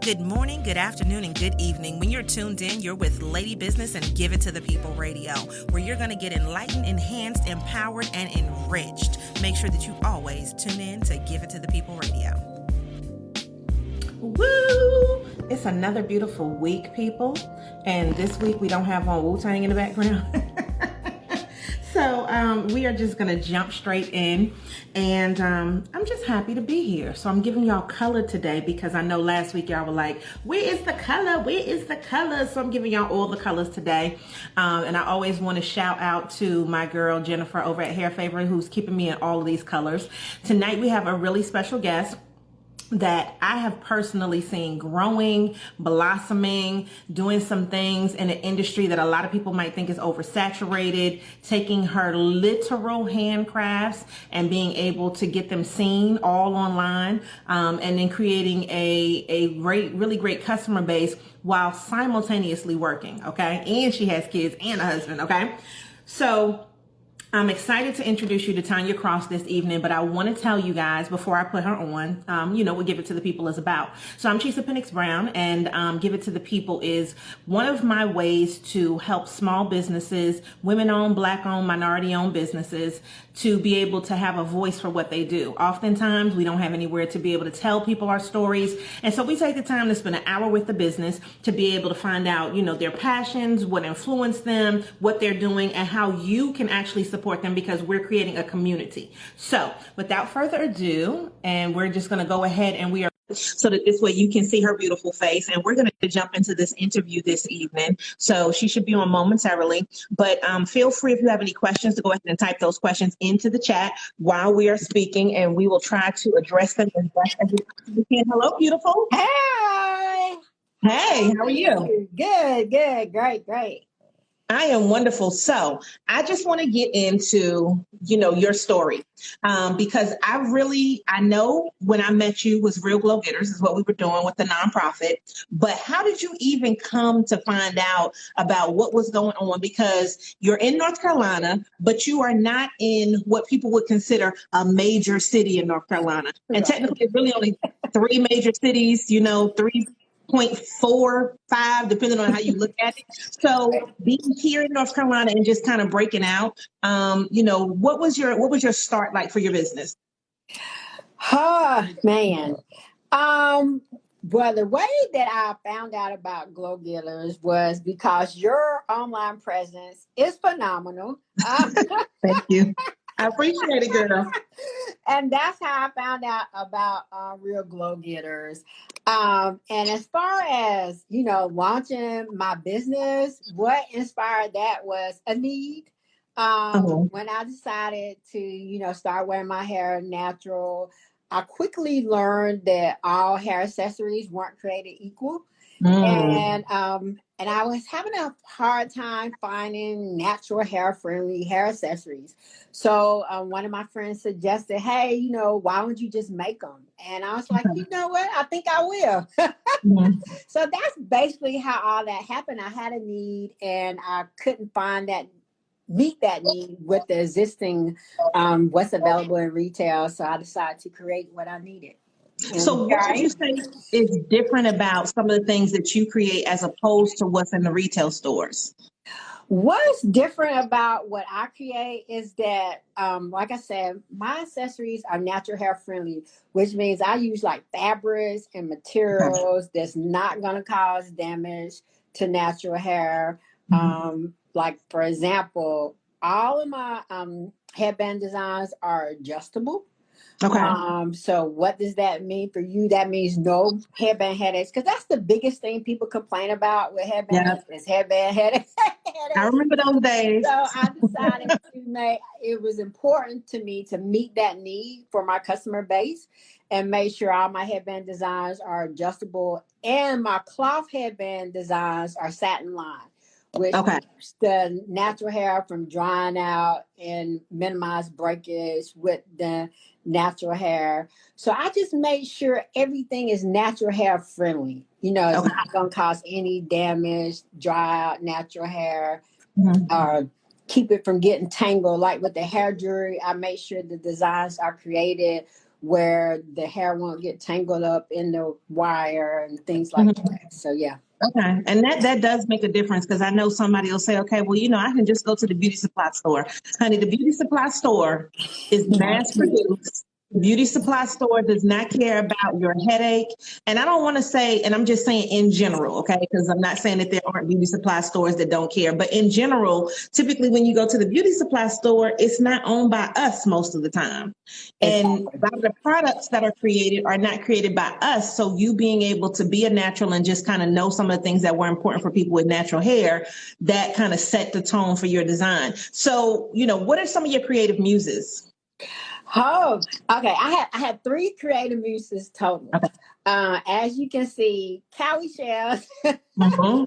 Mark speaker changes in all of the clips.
Speaker 1: Good morning, good afternoon, and good evening. When you're tuned in, you're with Lady Business and Give It to the People Radio, where you're going to get enlightened, enhanced, empowered, and enriched. Make sure that you always tune in to Give It to the People Radio.
Speaker 2: Woo! It's another beautiful week, people. And this week we don't have on Wu-Tang in the background. So we are just going to jump straight in. And I'm just happy to be here. So I'm giving y'all color today because I know last week y'all were like, where is the color? Where is the color? So I'm giving y'all all the colors today. And I always want to shout out to my girl, Jennifer, over at Hair Favor, who's keeping me in all of these colors. Tonight we have a really special guest that I have personally seen growing, blossoming, doing some things in an industry that a lot of people might think is oversaturated, taking her literal handcrafts and being able to get them seen all online, and then creating a great, really great customer base while simultaneously working, okay? And she has kids and a husband, okay? So I'm excited to introduce you to Tonya Cross this evening, but I want to tell you guys before I put her on, what Give It to the People is about. So I'm Chisa Penix Brown, and Give It to the People is one of my ways to help small businesses, women-owned, Black-owned, minority-owned businesses to be able to have a voice for what they do. Oftentimes, we don't have anywhere to be able to tell people our stories, and so we take the time to spend an hour with the business to be able to find out, their passions, what influenced them, what they're doing, and how you can actually support them because we're creating a community. So without further ado, and we're just going to go ahead and we are so that this way you can see her beautiful face, and we're going to jump into this interview this evening. So she should be on momentarily, but feel free if you have any questions to go ahead and type those questions into the chat while we are speaking, and we will try to address them as best as we can. Hello, beautiful.
Speaker 3: Hey.
Speaker 2: Hey, how are you?
Speaker 3: Good. Great.
Speaker 2: I am wonderful. So I just want to get into, your story, because I know when I met you was Real Glow Getters is what we were doing with the nonprofit. But how did you even come to find out about what was going on? Because you're in North Carolina, but you are not in what people would consider a major city in North Carolina. And technically, it's really only three major cities, 3.45, depending on how you look at it. So being here in North Carolina and just kind of breaking out, what was your start like for your business?
Speaker 3: Oh, man. Well, the way that I found out about Glow Getters was because your online presence is phenomenal.
Speaker 2: Thank you. I appreciate it, girl.
Speaker 3: And that's how I found out about Real Glow Getters. And as far as, launching my business, what inspired that was a need. When I decided to, start wearing my hair natural, I quickly learned that all hair accessories weren't created equal. And I was having a hard time finding natural hair-friendly hair accessories. So one of my friends suggested, hey, why don't you just make them? And I was like, you know what? I think I will. So that's basically how all that happened. I had a need and I couldn't meet that need with the existing what's available in retail. So I decided to create what I needed.
Speaker 2: So what would you say is different about some of the things that you create as opposed to what's in the retail stores?
Speaker 3: What's different about what I create is that, like I said, my accessories are natural hair friendly, which means I use like fabrics and materials that's not going to cause damage to natural hair. Like, for example, all of my headband designs are adjustable. Okay. So what does that mean for you? That means no headband headaches, because that's the biggest thing people complain about with headbands is headband headaches.
Speaker 2: I remember those days.
Speaker 3: So I decided it was important to me to meet that need for my customer base and make sure all my headband designs are adjustable and my cloth headband designs are satin lined, which keeps the natural hair from drying out and minimize breakage with the natural hair. So I just made sure everything is natural hair friendly. It's not going to cause any damage, dry out natural hair, or keep it from getting tangled. Like with the hair jewelry, I make sure the designs are created where the hair won't get tangled up in the wire and things like that. So yeah.
Speaker 2: Okay. And that does make a difference, because I know somebody will say, okay, well, I can just go to the beauty supply store. Honey, the beauty supply store is mass produced. The beauty supply store does not care about your headache. And I don't want to say, and I'm just saying in general, okay, because I'm not saying that there aren't beauty supply stores that don't care, but in general, typically when you go to the beauty supply store, it's not owned by us most of the time. And a lot of the products that are created are not created by us. So you being able to be a natural and just kind of know some of the things that were important for people with natural hair, that kind of set the tone for your design. So, what are some of your creative muses?
Speaker 3: Oh, okay. I had 3 creative muses total.
Speaker 2: Okay.
Speaker 3: As you can see, Cowie Shells
Speaker 2: Mm-hmm.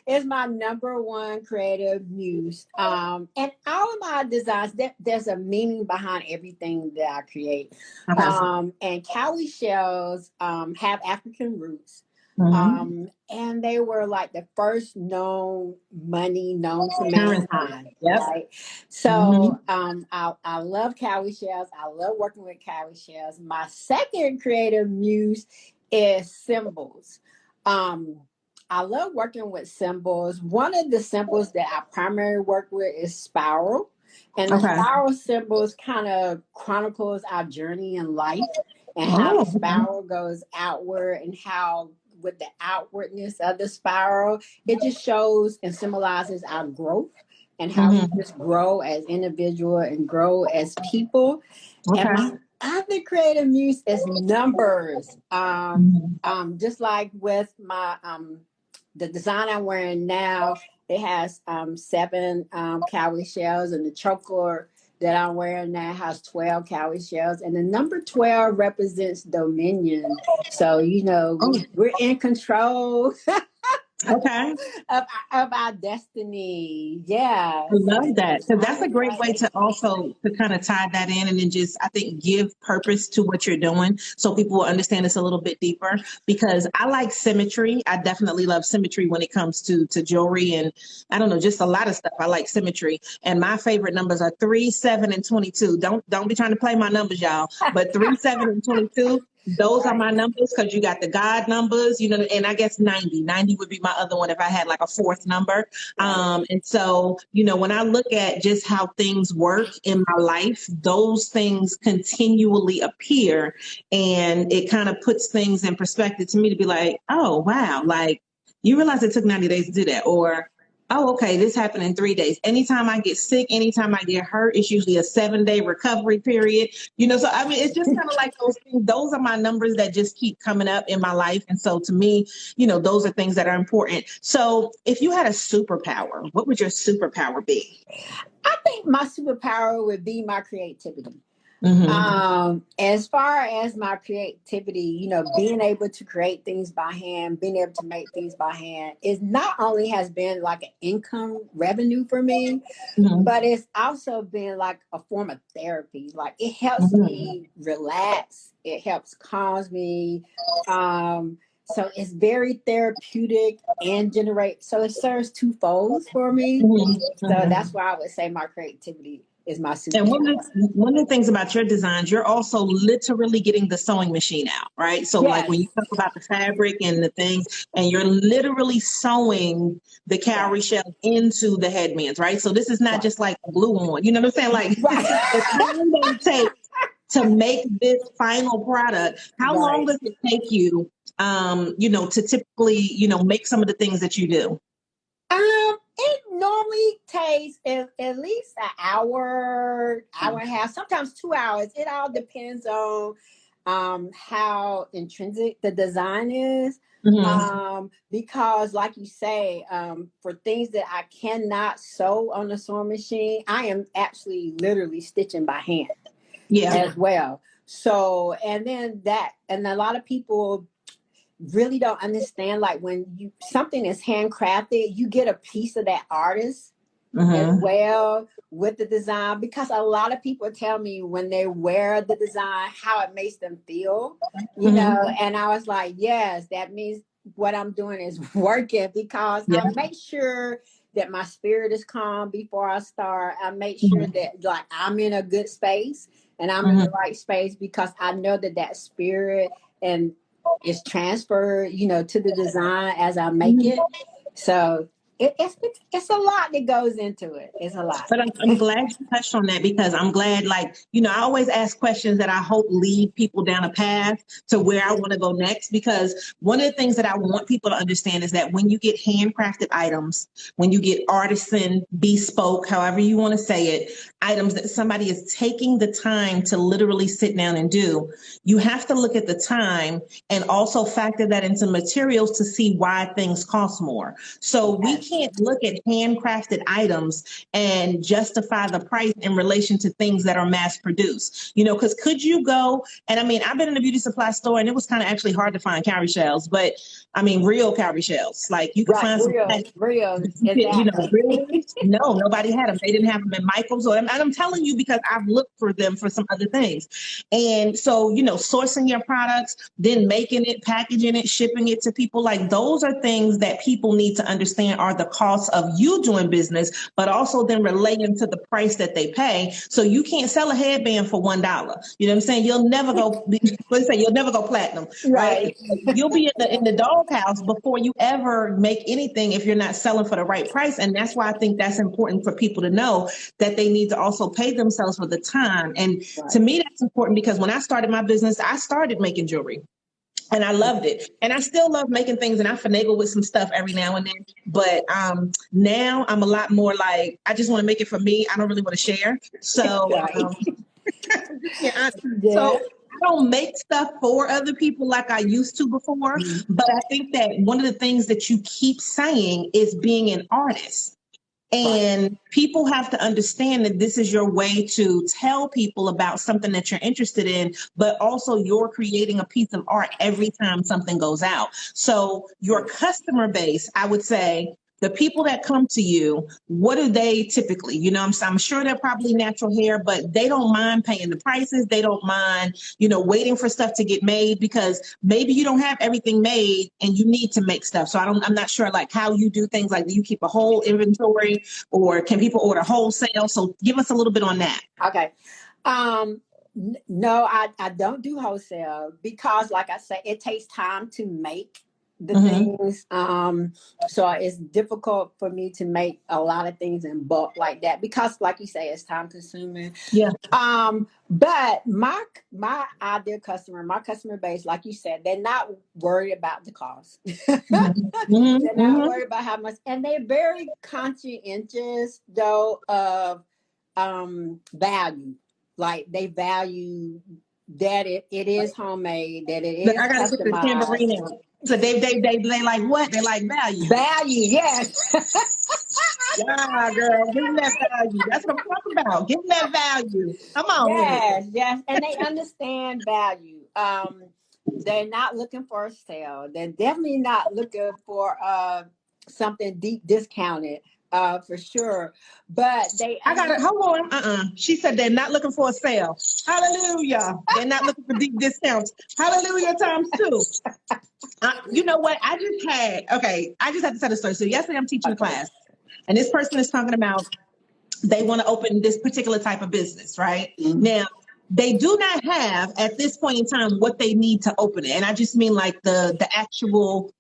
Speaker 3: is my number 1 creative muse. And all of my designs, there's a meaning behind everything that I create.
Speaker 2: Okay.
Speaker 3: And Cowie Shells have African roots.
Speaker 2: Mm-hmm.
Speaker 3: And they were like the first money known to mankind.
Speaker 2: Yep.
Speaker 3: Right. So I love Cowie Shells. I love working with Cowie Shells. My second creative muse is symbols. I love working with symbols. One of the symbols that I primarily work with is spiral. And the spiral symbols kind of chronicles our journey in life and how the spiral goes outward, and how with the outwardness of the spiral, it just shows and symbolizes our growth and how we just grow as individuals and grow as people. Okay. And my other creative muse is numbers. Just like with my the design I'm wearing now, it has 7 Cowie Shells, and the choker that I'm wearing now has 12 Cowie Shells, and the number 12 represents dominion. So, we're in control
Speaker 2: Okay.
Speaker 3: of our destiny. Yeah.
Speaker 2: I love that. So that's a great way to also to kind of tie that in, and then just, I think, give purpose to what you're doing so people will understand this a little bit deeper, because I like symmetry. I definitely love symmetry when it comes to jewelry, and I don't know, just a lot of stuff. I like symmetry, and my favorite numbers are 3, 7, and 22. Don't be trying to play my numbers, y'all, but 3, 7, and 22. Those are my numbers, because you got the God numbers, and I guess 90 would be my other one if I had like a 4th number. And so, when I look at just how things work in my life, those things continually appear, and it kind of puts things in perspective to me to be like, oh, wow, like, you realize it took 90 days to do that, or oh, okay, this happened in 3 days. Anytime I get sick, anytime I get hurt, it's usually a 7-day recovery period. So I mean, it's just kind of like those things. Those are my numbers that just keep coming up in my life. And so to me, those are things that are important. So if you had a superpower, what would your superpower be?
Speaker 3: I think my superpower would be my creativity. As far as my creativity, being able to create things by hand, being able to make things by hand, is not only has been like an income revenue for me, but it's also been like a form of therapy. Like, it helps me relax. It helps calm me. So it's very therapeutic and so it serves 2 folds for me. So that's why I would say my creativity is my superpower.
Speaker 2: And one of the things about your designs, you're also literally getting the sewing machine out, right? So like when you talk about the fabric and the things, and you're literally sewing the cowrie shell into the headbands, right? So this is not just like a glue on, you know what I'm saying? Like the time that it takes to make this final product, how long does it take you, to typically, make some of the things that you do?
Speaker 3: It normally takes at least an hour and a half, sometimes 2 hours. It all depends on how intrinsic the design is. Because like you say, for things that I cannot sew on the sewing machine, I am actually literally stitching by hand as well. So, and a lot of people really don't understand, like, when something is handcrafted, you get a piece of that artist as well with the design, because a lot of people tell me when they wear the design how it makes them feel, and I was like, yes, that means what I'm doing is working, because I make sure that my spirit is calm before I start. I make sure that, like, I'm in a good space. and I'm in the right space because I know that spirit and is transferred, to the design as I make it. So it's a lot that goes into it. It's a lot.
Speaker 2: But I'm glad you touched on that, because I'm glad, I always ask questions that I hope lead people down a path to where I want to go next. Because one of the things that I want people to understand is that when you get handcrafted items, when you get artisan, bespoke, however you want to say it, items that somebody is taking the time to literally sit down and do, you have to look at the time and also factor that into materials to see why things cost more. So we can't look at handcrafted items and justify the price in relation to things that are mass produced, because could you go, and I've been in a beauty supply store and it was kind of actually hard to find cowrie shells, but real cowrie shells, like you could find some,
Speaker 3: real,
Speaker 2: really? No, nobody had them. They didn't have them in Michael's, and I'm telling you because I've looked for them for some other things. And so, sourcing your products, then making it, packaging it, shipping it to people, like those are things that people need to understand are the costs of you doing business, but also then relating to the price that they pay. So you can't sell a headband for $1. You know what I'm saying? You'll never go, you'll never go platinum, right? You'll be in the doghouse before you ever make anything if you're not selling for the right price. And that's why I think that's important for people to know, that they need to also pay themselves for the time. And to me, that's important because when I started my business, I started making jewelry. And I loved it. And I still love making things, and I finagle with some stuff every now and then. But now I'm a lot more like, I just want to make it for me. I don't really want to share. So, so I don't make stuff for other people like I used to before. But I think that one of the things that you keep saying is being an artist. And people have to understand that this is your way to tell people about something that you're interested in, but also you're creating a piece of art every time something goes out. So your customer base, I would say, the people that come to you, what do they typically, I'm sure they're probably natural hair, but they don't mind paying the prices. They don't mind, waiting for stuff to get made, because maybe you don't have everything made and you need to make stuff. So I'm not sure like how you do things. Like, do you keep a whole inventory, or can people order wholesale? So give us a little bit on that.
Speaker 3: Okay. No, I don't do wholesale because, like I say, it takes time to make the things. So it's difficult for me to make a lot of things in bulk like that because, like you say, it's time consuming.
Speaker 2: Yeah.
Speaker 3: But my ideal customer, my customer base, like you said, they're not worried about the cost. They're not worried about how much, and they're very conscientious though of value. Like they value that it is homemade, that it is
Speaker 2: I gotta put the tambourine in. So they like what? They like value.
Speaker 3: Value, yes.
Speaker 2: Yeah, girl, give them that value. That's what I'm talking about. Give them that value. Come on.
Speaker 3: Yes, and they understand value. They're not looking for a sale. They're definitely not looking for something deep discounted. For sure, but
Speaker 2: I got it. Hold on. She said they're not looking for a sale. Hallelujah. They're not looking for deep discounts. Hallelujah times 2. You know what? I just had to tell a story. So yesterday I'm teaching a class, and this person is talking about they want to open this particular type of business, right? Now, they do not have at this point in time what they need to open it. And I just mean like the actual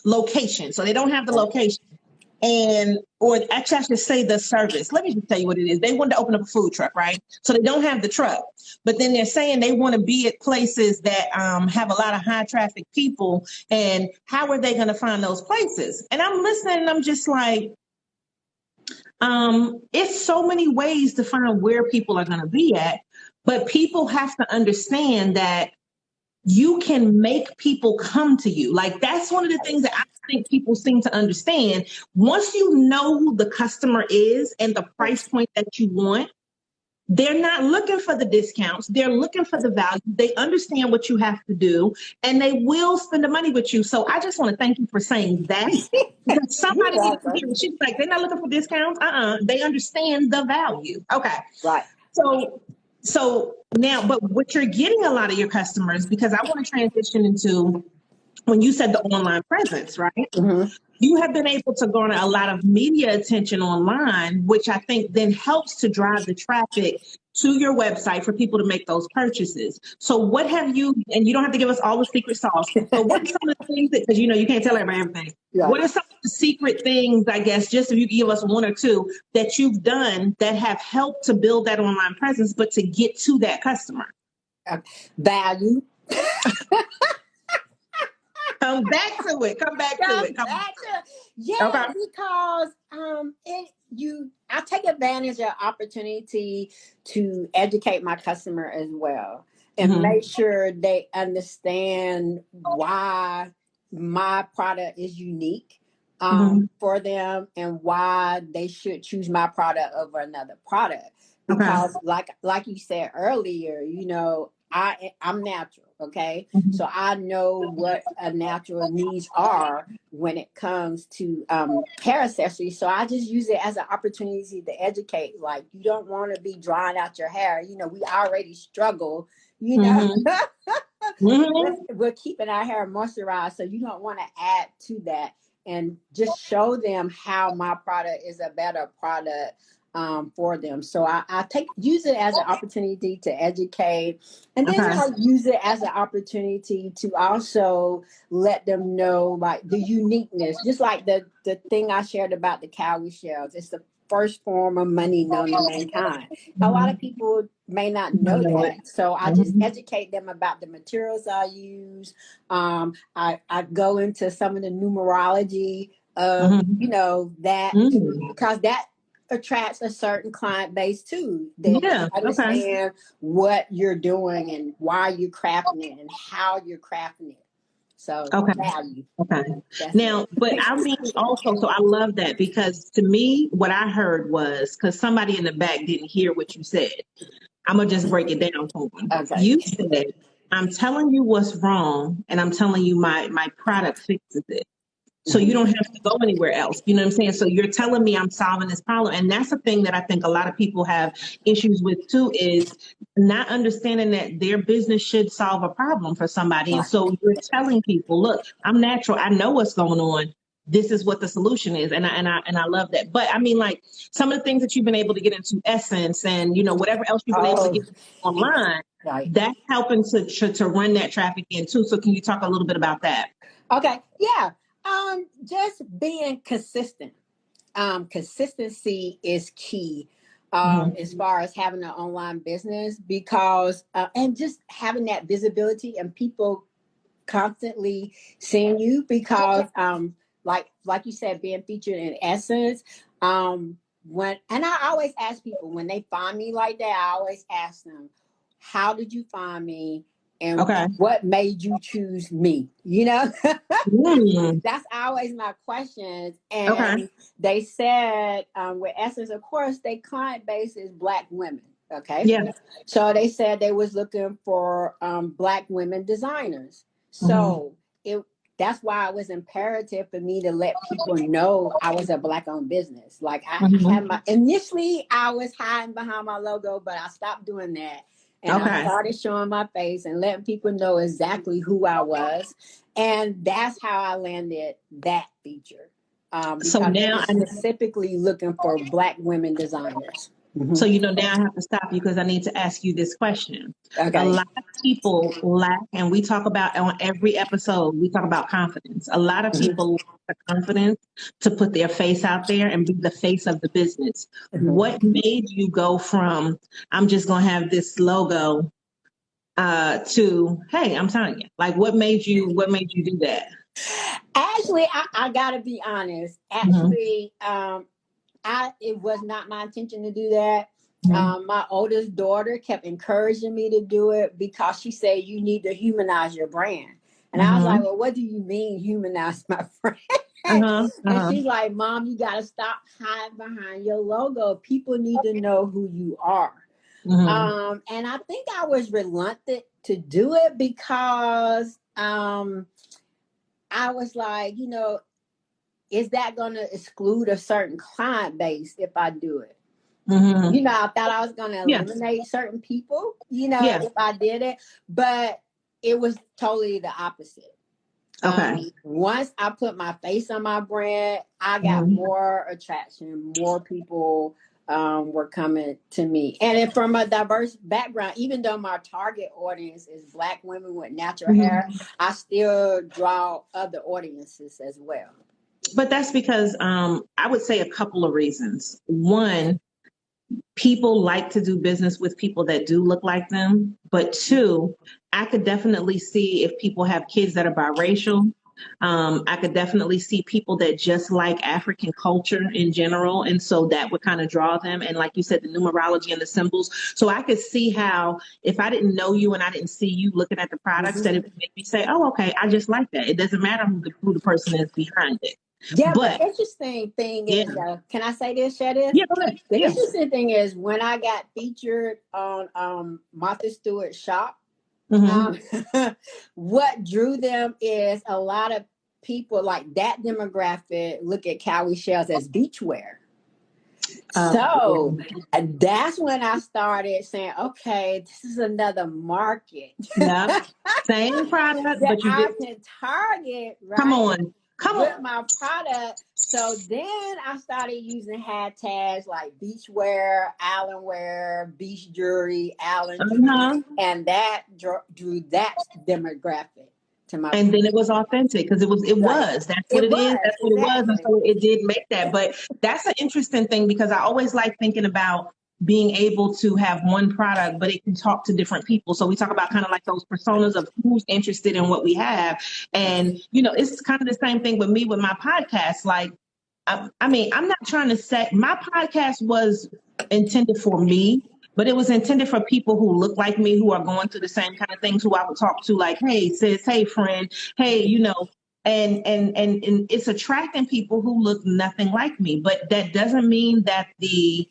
Speaker 2: location. So they don't have the location. Or actually I should say the service. Let me just tell you what it is. They want to open up a food truck, right? So they don't have the truck, but then they're saying they want to be at places that have a lot of high traffic people. And how are they going to find those places? And I'm listening and I'm just like, it's so many ways to find where people are going to be at, but people have to understand that you can make people come to you. Like that's one of the things that I think people seem to understand. Once you know who the customer is and the price point that you want, they're not looking for the discounts. They're looking for the value. They understand what you have to do, and they will spend the money with you. So I just want to thank you for saying that. Because somebody needs to hear it. She's like, they're not looking for discounts. They understand the value. Okay.
Speaker 3: Right.
Speaker 2: So now, but what you're getting a lot of your customers, because I want to transition into when you said the online presence, right? You have been able to garner a lot of media attention online, which I think then helps to drive the traffic to your website for people to make those purchases. So what have you, and you don't have to give us all the secret sauce, but what are some of the things that, because you know, you can't tell everybody everything.
Speaker 3: Right.
Speaker 2: What are some of the secret things, I guess, just if you give us one or two that you've done that have helped to build that online presence, but to get to that customer?
Speaker 3: Value.
Speaker 2: Come back to it. Come back to it.
Speaker 3: Yeah,
Speaker 2: Okay.
Speaker 3: because I take advantage of opportunity to educate my customer as well and make sure they understand why my product is unique for them and why they should choose my product over another product. Because like you said earlier, you know, I'm natural. Okay. So I know what a natural needs are when it comes to hair accessories. So I just use it as an opportunity to educate. Like, you don't want to be drying out your hair. You know, we already struggle, you know, we're keeping our hair moisturized. So you don't want to add to that, and just show them how my product is a better product for them. So I use it as an opportunity to educate, and then I use it as an opportunity to also let them know like the uniqueness, just like the thing I shared about the cowrie shells. It's the first form of money known to mankind. A lot of people may not know that. So I just educate them about the materials I use. I go into some of the numerology of, you know, that because that attracts a certain client base too. They understand what you're doing and why you're crafting it and how you're crafting it. So value.
Speaker 2: Now, but I mean also, so I love that, because to me, what I heard was, because somebody in the back didn't hear what you said. I'm gonna just break it down for them. You said, I'm telling you what's wrong, and I'm telling you my product fixes it. So you don't have to go anywhere else. You know what I'm saying? So you're telling me I'm solving this problem. And that's the thing that I think a lot of people have issues with too, is not understanding that their business should solve a problem for somebody. And so you're telling people, look, I'm natural. I know what's going on. This is what the solution is. And I love that. But I mean, like, some of the things that you've been able to get into Essence and, you know, whatever else you've been able to get online, that's helping to run that traffic in too. So can you talk a little bit about that?
Speaker 3: Okay. Yeah. Just being consistent. Consistency is key as far as having an online business, because and just having that visibility and people constantly seeing you, because like you said, being featured in Essence. And I always ask people when they find me like that, I always ask them, how did you find me? And what made you choose me? You know, that's always my questions. And they said with Essence, of course, their client base is Black women. Okay.
Speaker 2: Yeah.
Speaker 3: So they said they was looking for Black women designers. So that's why it was imperative for me to let people know I was a Black-owned business. Like I had initially I was hiding behind my logo, but I stopped doing that. And I started showing my face and letting people know exactly who I was. And that's how I landed that feature.
Speaker 2: So now
Speaker 3: I'm specifically looking for Black women designers.
Speaker 2: So, you know, now I have to stop you because I need to ask you this question. A lot of people lack, and we talk about on every episode, we talk about confidence. A lot of people lack the confidence to put their face out there and be the face of the business. What made you go from, I'm just going to have this logo to, hey, I'm Tonya? Like, what made you do that?
Speaker 3: Actually, I gotta be honest. Actually, it was not my intention to do that. My oldest daughter kept encouraging me to do it because she said you need to humanize your brand. And I was like, well, what do you mean humanize my brand? And she's like, Mom, you got to stop hiding behind your logo. People need to know who you are. And I think I was reluctant to do it because I was like, you know, is that going to exclude a certain client base if I do it? You know, I thought I was going to eliminate certain people, you know, if I did it, but it was totally the opposite. Once I put my face on my brand, I got more attraction, more people were coming to me. And then from a diverse background, even though my target audience is Black women with natural hair, I still draw other audiences as well.
Speaker 2: But that's because I would say a couple of reasons. One, people like to do business with people that do look like them. But two, I could definitely see if people have kids that are biracial. I could definitely see people that just like African culture in general. And so that would kind of draw them. And like you said, the numerology and the symbols. So I could see how if I didn't know you and I didn't see you looking at the products, that it would make me say, oh, okay, I just like that. It doesn't matter who the person is behind it.
Speaker 3: Yeah,
Speaker 2: But
Speaker 3: the interesting thing is, can I say this, Shadis?
Speaker 2: Yeah, go ahead.
Speaker 3: The interesting thing is when I got featured on Martha Stewart's shop, what drew them is a lot of people like that demographic look at cowrie shells as beachwear. So that's when I started saying, okay, this is another market.
Speaker 2: Yeah, same product,
Speaker 3: that
Speaker 2: but you
Speaker 3: I can target, right?
Speaker 2: Come on.
Speaker 3: With my product. So then I started using hashtags like beachwear, Allenwear, beach jewelry, Allen jewelry, and that drew that demographic to my.
Speaker 2: And then it was authentic because it was. That's what it is. That's what it was, and so it did make that. But that's an interesting thing because I always like thinking about being able to have one product, but it can talk to different people. So we talk about kind of like those personas of who's interested in what we have. And, it's kind of the same thing with me with my podcast. Like, I mean, I'm not trying to say my podcast was intended for me, but it was intended for people who look like me, who are going through the same kind of things, who I would talk to like, hey, sis, hey, friend, hey, and it's attracting people who look nothing like me. But that doesn't mean that the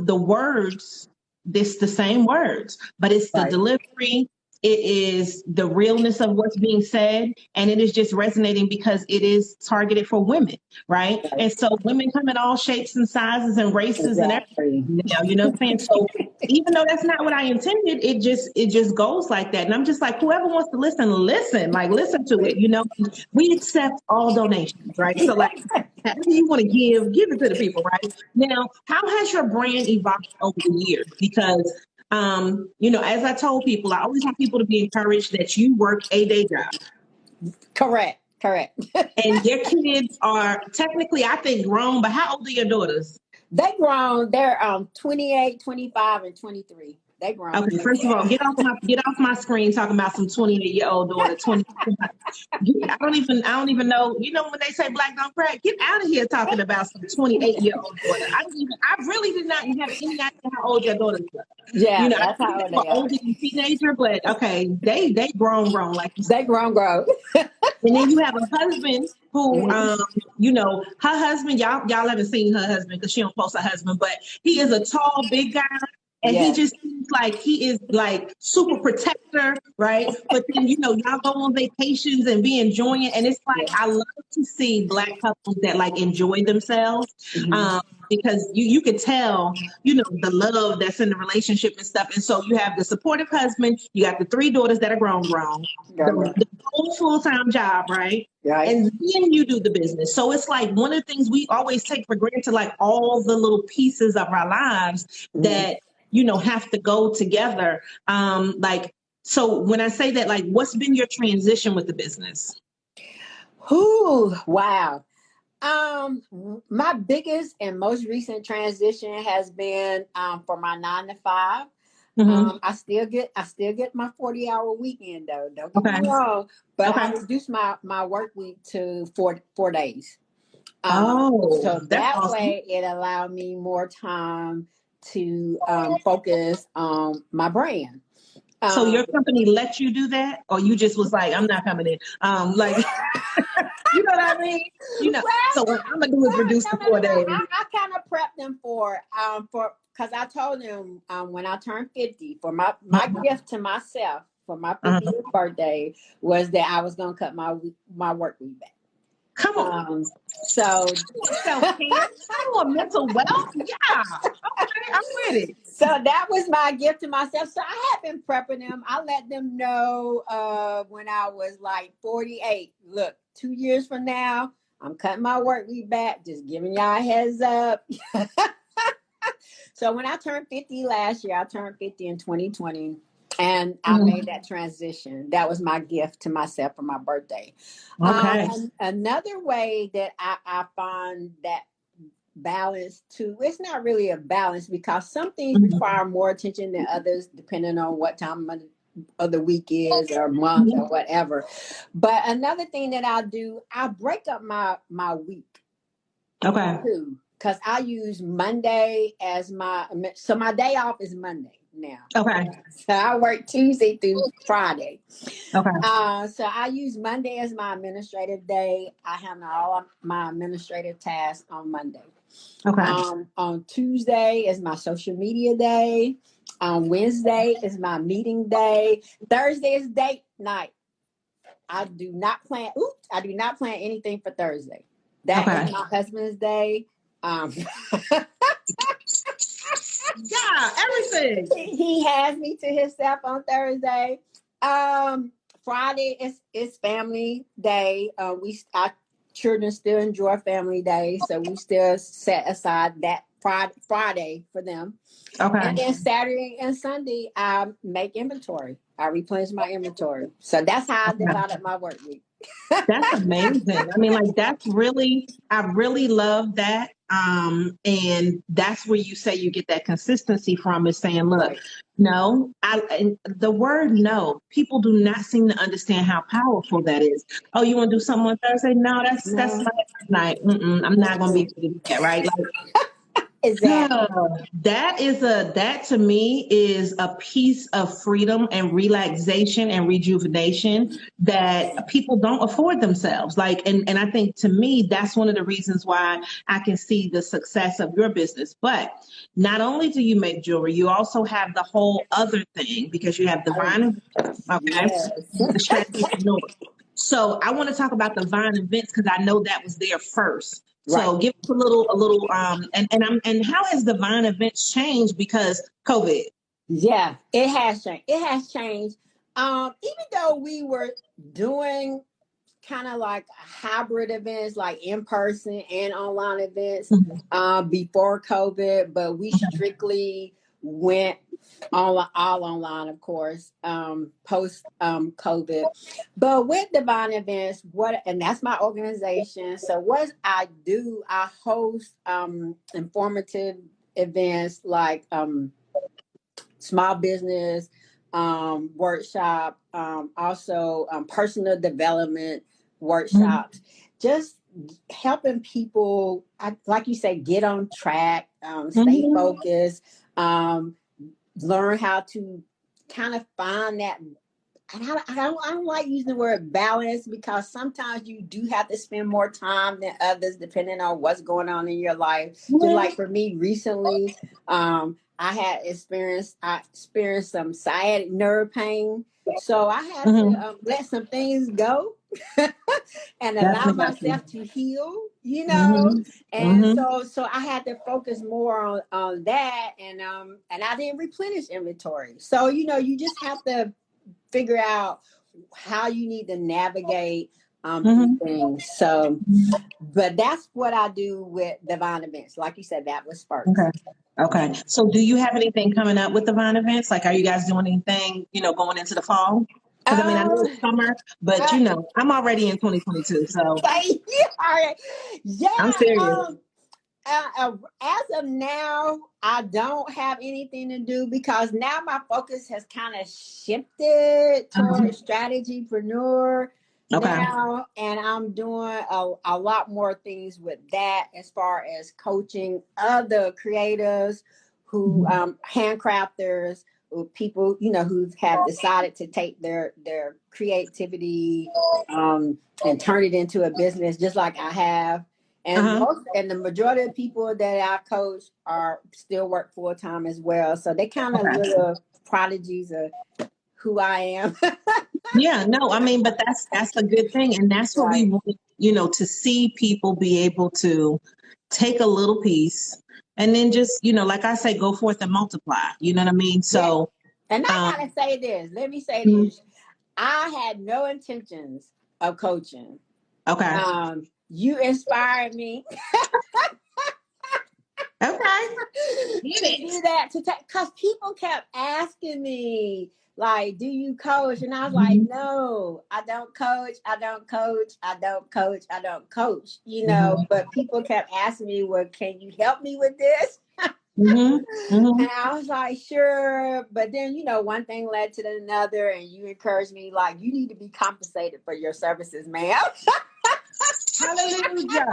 Speaker 2: words, it's the same words, but it's the delivery. It is the realness of what's being said, and it is just resonating because it is targeted for women, right? And so women come in all shapes and sizes and races and everything. You know what I'm saying? So even though that's not what I intended, it just goes like that. And I'm just like, whoever wants to listen to it. We accept all donations, right? So like, however you want to give it to the people, right? Now, how has your brand evolved over the years? Because as I told people, I always want people to be encouraged that you work a day job.
Speaker 3: Correct.
Speaker 2: And your kids are technically, I think, grown, but how old are your daughters?
Speaker 3: They grown. They're 28, 25, and 23. They grown.
Speaker 2: Okay, first of all, get off my screen talking about some 28-year-old daughter. 20. I don't even know. When they say black don't crack, get out of here talking about some 28-year-old daughter. I really did not have any idea how old your daughter was.
Speaker 3: Yeah, that's how old they are.
Speaker 2: Older than teenager, but okay, they grown like you said.
Speaker 3: They grown.
Speaker 2: And then you have a husband who, her husband, y'all haven't seen her husband because she don't post her husband, but he is a tall, big guy. And he just seems like he is like super protector, right? But then, y'all go on vacations and be enjoying it. And it's like, I love to see Black couples that like enjoy themselves because you could tell, the love that's in the relationship and stuff. And so you have the supportive husband, you got the 3 daughters that are grown, the whole full-time job, right? Right. And then you do the business. So it's like one of the things we always take for granted, like all the little pieces of our lives that, have to go together. So when I say that, like, what's been your transition with the business?
Speaker 3: Wow. My biggest and most recent transition has been for my 9 to 5. I still get my 40-hour weekend though. Don't get me wrong, but I reduced my work week to 4 days. So that awesome. Way it allowed me more time to focus on my brand.
Speaker 2: So your company let you do that, or you just was like, I'm not coming in? Like, you know what I mean? So what I'm gonna do is reduce to 4 days.
Speaker 3: I kind of prepped them for because I told them when I turned 50, for my gift to myself for my 50th birthday was that I was gonna cut my work week back.
Speaker 2: Come on.
Speaker 3: So
Speaker 2: mental wealth. Yeah. Okay, I'm with it.
Speaker 3: So that was my gift to myself. So I have been prepping them. I let them know when I was like 48. Look, 2 years from now, I'm cutting my work week back. Just giving y'all a heads up. So when I turned 50 last year, I turned 50 in 2020. And I
Speaker 2: Mhm.
Speaker 3: made that transition. That was my gift to myself for my birthday.
Speaker 2: Okay.
Speaker 3: Another way that I find that balance too, it's not really a balance because some things
Speaker 2: Mhm.
Speaker 3: require more attention than others, depending on what time of the week is or month
Speaker 2: Mhm.
Speaker 3: or whatever. But another thing that I do, I break up my week
Speaker 2: Okay.
Speaker 3: too, because I use Monday as my day off is Monday now.
Speaker 2: Okay.
Speaker 3: So I work Tuesday through Friday.
Speaker 2: Okay.
Speaker 3: So I use Monday as my administrative day. I handle all of my administrative tasks on Monday.
Speaker 2: Okay.
Speaker 3: On Tuesday is my social media day. On Wednesday is my meeting day. Thursday is date night. I do not plan. Oops, I do not plan anything for Thursday. That
Speaker 2: Okay.
Speaker 3: is my husband's day. Um,
Speaker 2: Yeah, everything.
Speaker 3: he has me to himself on Thursday. Friday is family day. Our children still enjoy family day, so we still set aside that Friday for them. And
Speaker 2: Okay.
Speaker 3: then Saturday and Sunday, I make inventory. I replenish my inventory. So that's how I
Speaker 2: Okay.
Speaker 3: divided my work week.
Speaker 2: That's amazing. I mean, like I really love that. And that's where you say you get that consistency from is saying, look,
Speaker 3: Right.
Speaker 2: no, and the word no, people do not seem to understand how powerful that is. Oh, you want to do something on Thursday? No, that's
Speaker 3: No.
Speaker 2: my night. I'm not going to be able to do that, right? Like,
Speaker 3: Exactly.
Speaker 2: that to me is a piece of freedom and relaxation and rejuvenation that people don't afford themselves. Like, and I think to me, that's one of the reasons why I can see the success of your business. But not only do you make jewelry, you also have the whole other thing because you have
Speaker 3: Oh,
Speaker 2: divine, okay,
Speaker 3: yes.
Speaker 2: the strategy. So I want to talk about the Vine events because I know that was there first.
Speaker 3: Right.
Speaker 2: So give us a little and how has the Vine events changed because COVID?
Speaker 3: Yeah, it has changed. It has changed. Even though we were doing kind of like hybrid events, like in person and online events,
Speaker 2: Mhm.
Speaker 3: before COVID, but we strictly went all online, of course, post COVID. But with Divine Events, and that's my organization. So what I do, I host informative events like small business workshop, also personal development
Speaker 2: Mhm.
Speaker 3: workshops, just helping people, like you say, get on track, stay
Speaker 2: Mhm.
Speaker 3: focused, learn how to kind of find that. And I don't like using the word balance because sometimes you do have to spend more time than others depending on what's going on in your life. Just
Speaker 2: Mhm.
Speaker 3: like for me recently, I experienced some sciatic nerve pain. So I had to
Speaker 2: Mhm.
Speaker 3: let some things go and allow
Speaker 2: Definitely have to.
Speaker 3: myself to heal, you know.
Speaker 2: Mhm.
Speaker 3: And
Speaker 2: Mhm.
Speaker 3: so I had to focus more on that, and I didn't replenish inventory. So you just have to figure out how you need to navigate through
Speaker 2: Mhm.
Speaker 3: things. So, but that's what I do with Divine Events. Like you said, that was
Speaker 2: Okay.
Speaker 3: first.
Speaker 2: Okay. So do you have anything coming up with the Vine events? Like, are you guys doing anything, going into the fall? Because I mean, I know
Speaker 3: Um,
Speaker 2: it's summer, but
Speaker 3: uh,
Speaker 2: I'm already in 2022, so
Speaker 3: thank you. All right. Yeah.
Speaker 2: I'm serious.
Speaker 3: As of now, I don't have anything to do because now my focus has kind of shifted toward strategypreneur
Speaker 2: Okay.
Speaker 3: now, and I'm doing a lot more things with that as far as coaching other creatives who handcrafters, who people who have decided to take their creativity and turn it into a business, just like I have. And
Speaker 2: Uh-huh.
Speaker 3: the majority of people that I coach are still work full time as well. So they kind of
Speaker 2: Okay.
Speaker 3: little prodigies of who I am.
Speaker 2: Yeah, no, I mean, but that's a good thing. And that's what we
Speaker 3: Right.
Speaker 2: want, to see people be able to take a little piece and then just, like I say, go forth and multiply. You know what I mean?
Speaker 3: Yeah.
Speaker 2: So,
Speaker 3: And I
Speaker 2: um,
Speaker 3: gotta say this. Let me say
Speaker 2: mhm.
Speaker 3: this. I had no intentions of coaching.
Speaker 2: Okay.
Speaker 3: You inspired me.
Speaker 2: Okay.
Speaker 3: To do that, to take, because people kept asking me, like, do you coach? And I was like,
Speaker 2: Mhm.
Speaker 3: no, I don't coach. I don't coach. I don't coach. I don't coach,
Speaker 2: Mhm.
Speaker 3: but people kept asking me, well, can you help me with this?
Speaker 2: Mhm.
Speaker 3: And
Speaker 2: Mhm.
Speaker 3: I was like, sure. But then, one thing led to another, and you encouraged me, like, you need to be compensated for your services, ma'am.
Speaker 2: Hallelujah.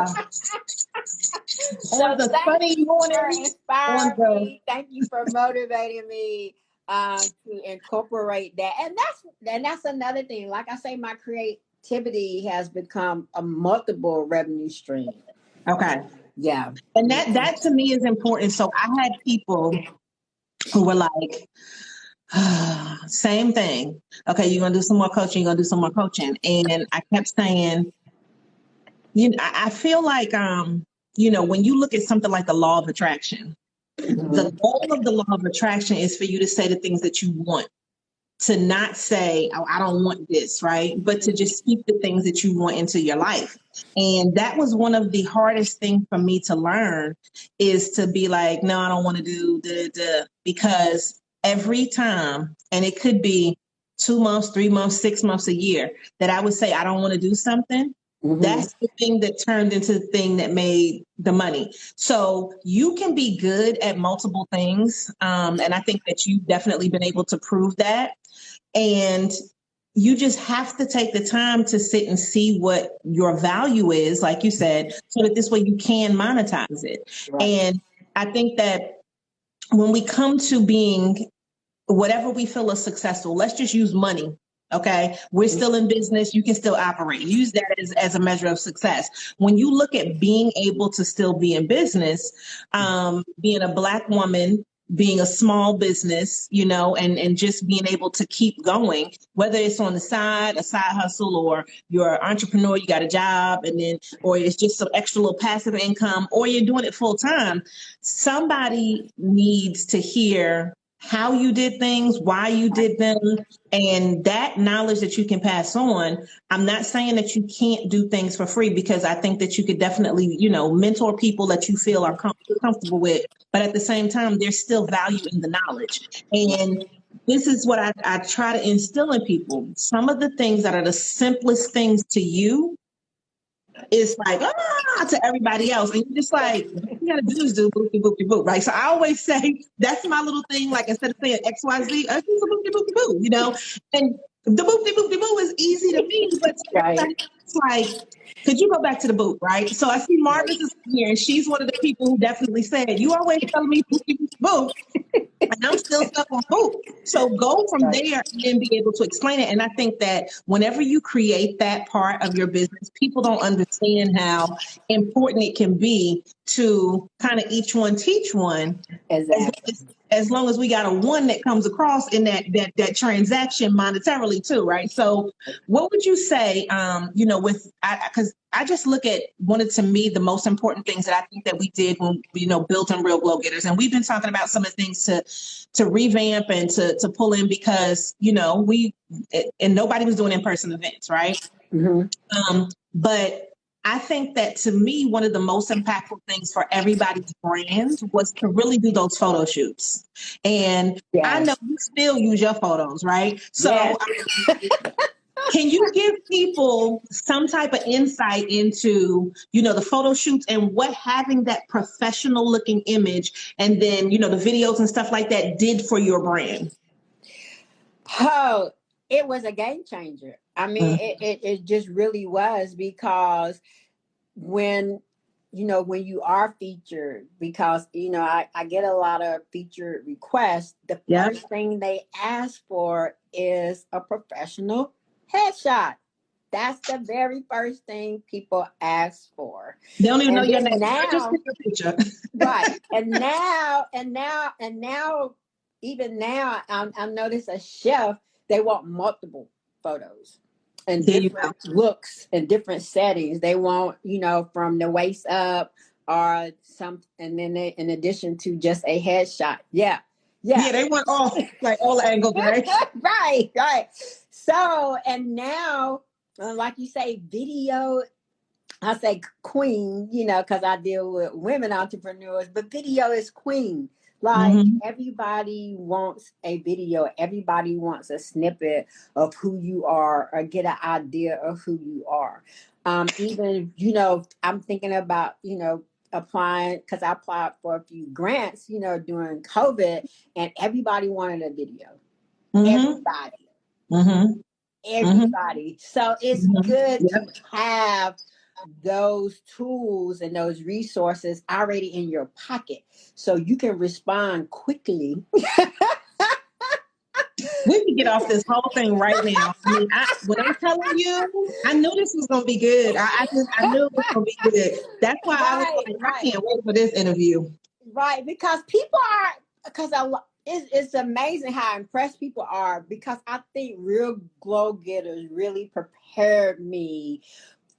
Speaker 2: On
Speaker 3: So
Speaker 2: the
Speaker 3: thank
Speaker 2: Sunday
Speaker 3: you for
Speaker 2: morning, on
Speaker 3: inspiring
Speaker 2: the
Speaker 3: me. Thank you for motivating me to incorporate that. And that's another thing. Like I say, my creativity has become a multiple revenue stream.
Speaker 2: okay.
Speaker 3: Yeah.
Speaker 2: And that to me is important. So I had people who were like, same thing. Okay, you're gonna do some more coaching, you're gonna do some more coaching. And I kept saying, I feel like when you look at something like the law of attraction, the
Speaker 3: Mhm.
Speaker 2: goal of the law of attraction is for you to say the things that you want, to not say, oh, I don't want this, right? But to just speak the things that you want into your life. And that was one of the hardest things for me to learn, is to be like, no, I don't want to do because every time, and it could be 2 months, 3 months, 6 months, a year, that I would say, I don't want to do something.
Speaker 3: Mhm.
Speaker 2: That's the thing that turned into the thing that made the money. So you can be good at multiple things. And I think that you've definitely been able to prove that. And you just have to take the time to sit and see what your value is, like you said, so that this way you can monetize it.
Speaker 3: Right.
Speaker 2: And I think that when we come to being whatever we feel is successful, let's just use money. Okay. We're still in business. You can still operate. Use that as a measure of success. When you look at being able to still be in business, being a Black woman, being a small business, and just being able to keep going, whether it's on the side, a side hustle, or you're an entrepreneur, you got a job, and then, or it's just some extra little passive income, or you're doing it full time. Somebody needs to hear how you did things, why you did them, and that knowledge that you can pass on. I'm not saying that you can't do things for free, because I think that you could definitely, mentor people that you feel are comfortable with. But at the same time, there's still value in the knowledge. And this is what I try to instill in people. Some of the things that are the simplest things to you is like, to everybody else. And you're just like, what you gotta do is do boopy boopy boop, right? So I always say that's my little thing. Like, instead of saying XYZ, I do the boopy boopy boo, and the boopy boopy boo is easy to me, but to
Speaker 3: Right.
Speaker 2: everybody it's like, could you go back to the boot, right? So I see Margaret is here, and she's one of the people who definitely said, you always telling me boopy boopy boo, and I'm still stuck on boot. So go from
Speaker 3: Right.
Speaker 2: there and then be able to explain it. And I think that whenever you create that part of your business, people don't understand how important it can be to kind of each one teach one. As,
Speaker 3: Exactly.
Speaker 2: as long as we got a one that comes across in that transaction monetarily too, right? So what would you say, with, because I just look at one of, to me, the most important things that I think that we did when, building Real Glow Getters. And we've been talking about some of the things to revamp and to pull in, because, and nobody was doing in-person events, right?
Speaker 3: Mhm.
Speaker 2: But I think that, to me, one of the most impactful things for everybody's brand was to really do those photo shoots. And I know
Speaker 3: Yes.
Speaker 2: you still use your photos, right? So
Speaker 3: Yes.
Speaker 2: can you give people some type of insight into, the photo shoots and what having that professional looking image, and then, the videos and stuff like that did for your brand?
Speaker 3: Oh, it was a game changer. I mean,
Speaker 2: Mm.
Speaker 3: it just really was, because when when you are featured, because I get a lot of featured requests, the
Speaker 2: Yep.
Speaker 3: first thing they ask for is a professional headshot. That's the very first thing people ask for.
Speaker 2: They don't even know
Speaker 3: And
Speaker 2: your
Speaker 3: then
Speaker 2: name. I just
Speaker 3: now,
Speaker 2: took your picture.
Speaker 3: right, and now even now, I notice a chef, they want multiple photos and
Speaker 2: There you go.
Speaker 3: different looks and different settings. They want, from the waist up, or some, and then in addition to just a headshot. Yeah. Yeah.
Speaker 2: Yeah, they want all angles, right?
Speaker 3: Right. So, and now, like you say, video I say queen, you know, because I deal with women entrepreneurs, but video is queen. Like
Speaker 2: Mm-hmm.
Speaker 3: everybody wants a video, everybody wants a snippet of who you are or get an idea of who you are. Even, you know, I'm thinking about, you know, applying because I applied for a few grants, you know, during COVID, and everybody wanted a video.
Speaker 2: Mm-hmm.
Speaker 3: Everybody,
Speaker 2: Mm-hmm. Mm-hmm.
Speaker 3: everybody. So it's
Speaker 2: Mm-hmm.
Speaker 3: good
Speaker 2: Yep.
Speaker 3: to have those tools and those resources already in your pocket so you can respond quickly.
Speaker 2: We can get off this whole thing right now. I mean, when I'm telling you, I knew this was gonna be good. I knew it was gonna be good. That's why I was
Speaker 3: Right,
Speaker 2: like, I
Speaker 3: right,
Speaker 2: can't wait for this interview.
Speaker 3: right. Because people are, because it's amazing how impressed people are, because I think real glow getters really prepared me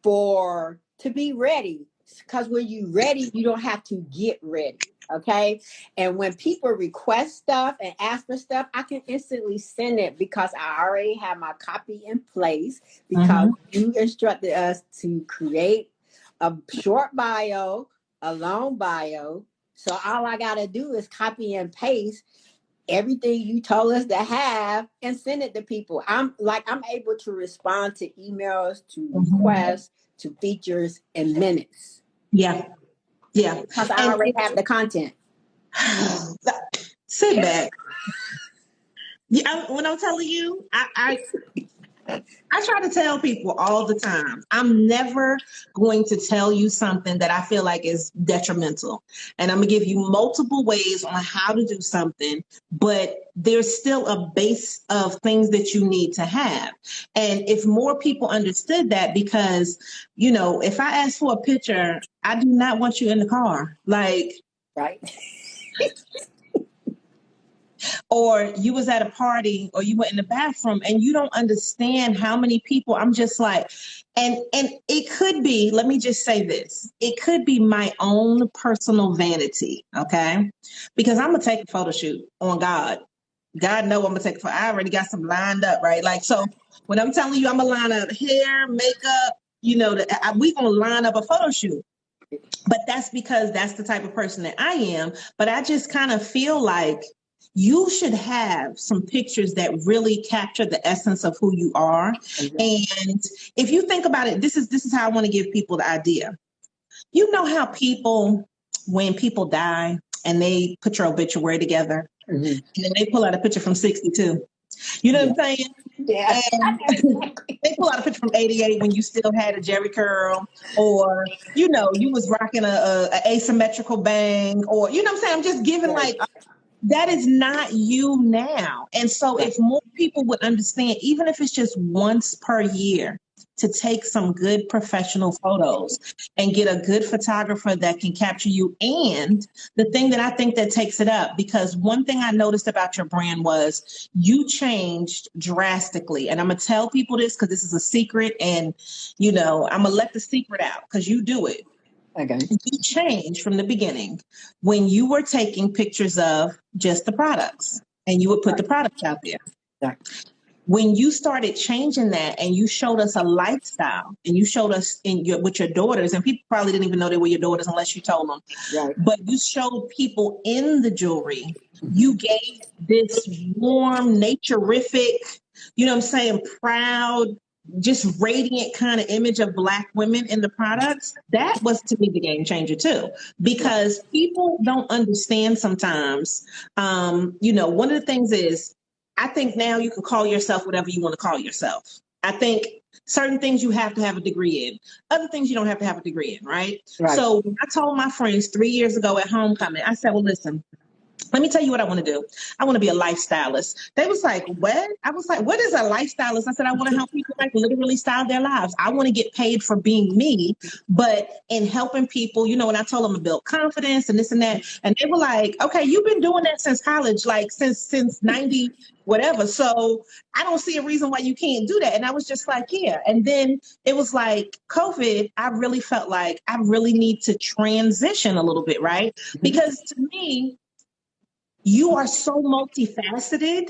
Speaker 3: for to be ready, because when you ready you don't have to get ready. Okay, and when people request stuff and ask for stuff, I can instantly send it because I already have my copy in place, because
Speaker 2: Mm-hmm.
Speaker 3: you instructed us to create a short bio, a long bio. So all I got to do is copy and paste everything you told us to have and send it to people. I'm able to respond to emails, to
Speaker 2: Mm-hmm.
Speaker 3: requests, to features in minutes
Speaker 2: Yeah, yeah.
Speaker 3: because I
Speaker 2: And
Speaker 3: already have the content.
Speaker 2: sit back. Yeah, when I'm telling you, I try to tell people all the time, I'm never going to tell you something that I feel like is detrimental. And I'm going to give you multiple ways on how to do something, but there's still a base of things that you need to have. And if more people understood that, because, you know, if I ask for a picture, I do not want you in the car. Like,
Speaker 3: Right.
Speaker 2: or you was at a party or you were in the bathroom and you don't understand how many people. I'm just like, and it could be, let me just say this, it could be my own personal vanity, okay, because I'm gonna take a photo shoot on God know I'm gonna take a photo. I already got some lined up, right? Like, so when I'm telling you I'm gonna line up hair, makeup, you know, we gonna line up a photo shoot. But that's because that's the type of person that I am. But I just kind of feel like you should have some pictures that really capture the essence of who you are.
Speaker 3: Exactly.
Speaker 2: And if you think about it, this is how I want to give people the idea. You know how people, when people die and they put your obituary together,
Speaker 3: Mm-hmm.
Speaker 2: and then they pull out a picture from 62. You know
Speaker 3: Yeah.
Speaker 2: what I'm saying?
Speaker 3: Yeah.
Speaker 2: And they pull out a picture from 88 when you still had a Jerry curl, or, you know, you was rocking a asymmetrical bang, or, you know what I'm saying? I'm just giving
Speaker 3: Right.
Speaker 2: like, that is not you now. And so
Speaker 3: Right.
Speaker 2: if more people would understand, even if it's just once per year, to take some good professional photos and get a good photographer that can capture you. And the thing that I think that takes it up, because one thing I noticed about your brand was you changed drastically. And I'm going to tell people this because this is a secret, and, you know, I'm going to let the secret out because you do it.
Speaker 3: Okay.
Speaker 2: You changed from the beginning when you were taking pictures of just the products and you would put the products out there.
Speaker 3: Right.
Speaker 2: When you started changing that and you showed us a lifestyle and you showed us with your daughters, and people probably didn't even know they were your daughters unless you told them,
Speaker 3: Right.
Speaker 2: but you showed people in the jewelry, you gave this warm, naturific, you know what I'm saying, proud, just radiant kind of image of Black women in the products. That was, to me, the game changer too, because people don't understand sometimes. You know, one of the things is, I think now you can call yourself whatever you want to call yourself. I think certain things you have to have a degree in, other things you don't have to have a degree in, right?
Speaker 3: Right.
Speaker 2: So when I told my friends 3 years ago at homecoming, I said, well, listen, let me tell you what I want to do. I want to be a lifestylist. They was like, what? I was like, what is a lifestylist? I said, I want to help people like literally style their lives. I want to get paid for being me, but in helping people, you know, when I told them to build confidence and this and that, and they were like, okay, you've been doing that since college, like since 90, whatever. So I don't see a reason why you can't do that. And I was just like, yeah. And then it was like COVID, I really felt like I really need to transition a little bit, right? Because to me, you are so multifaceted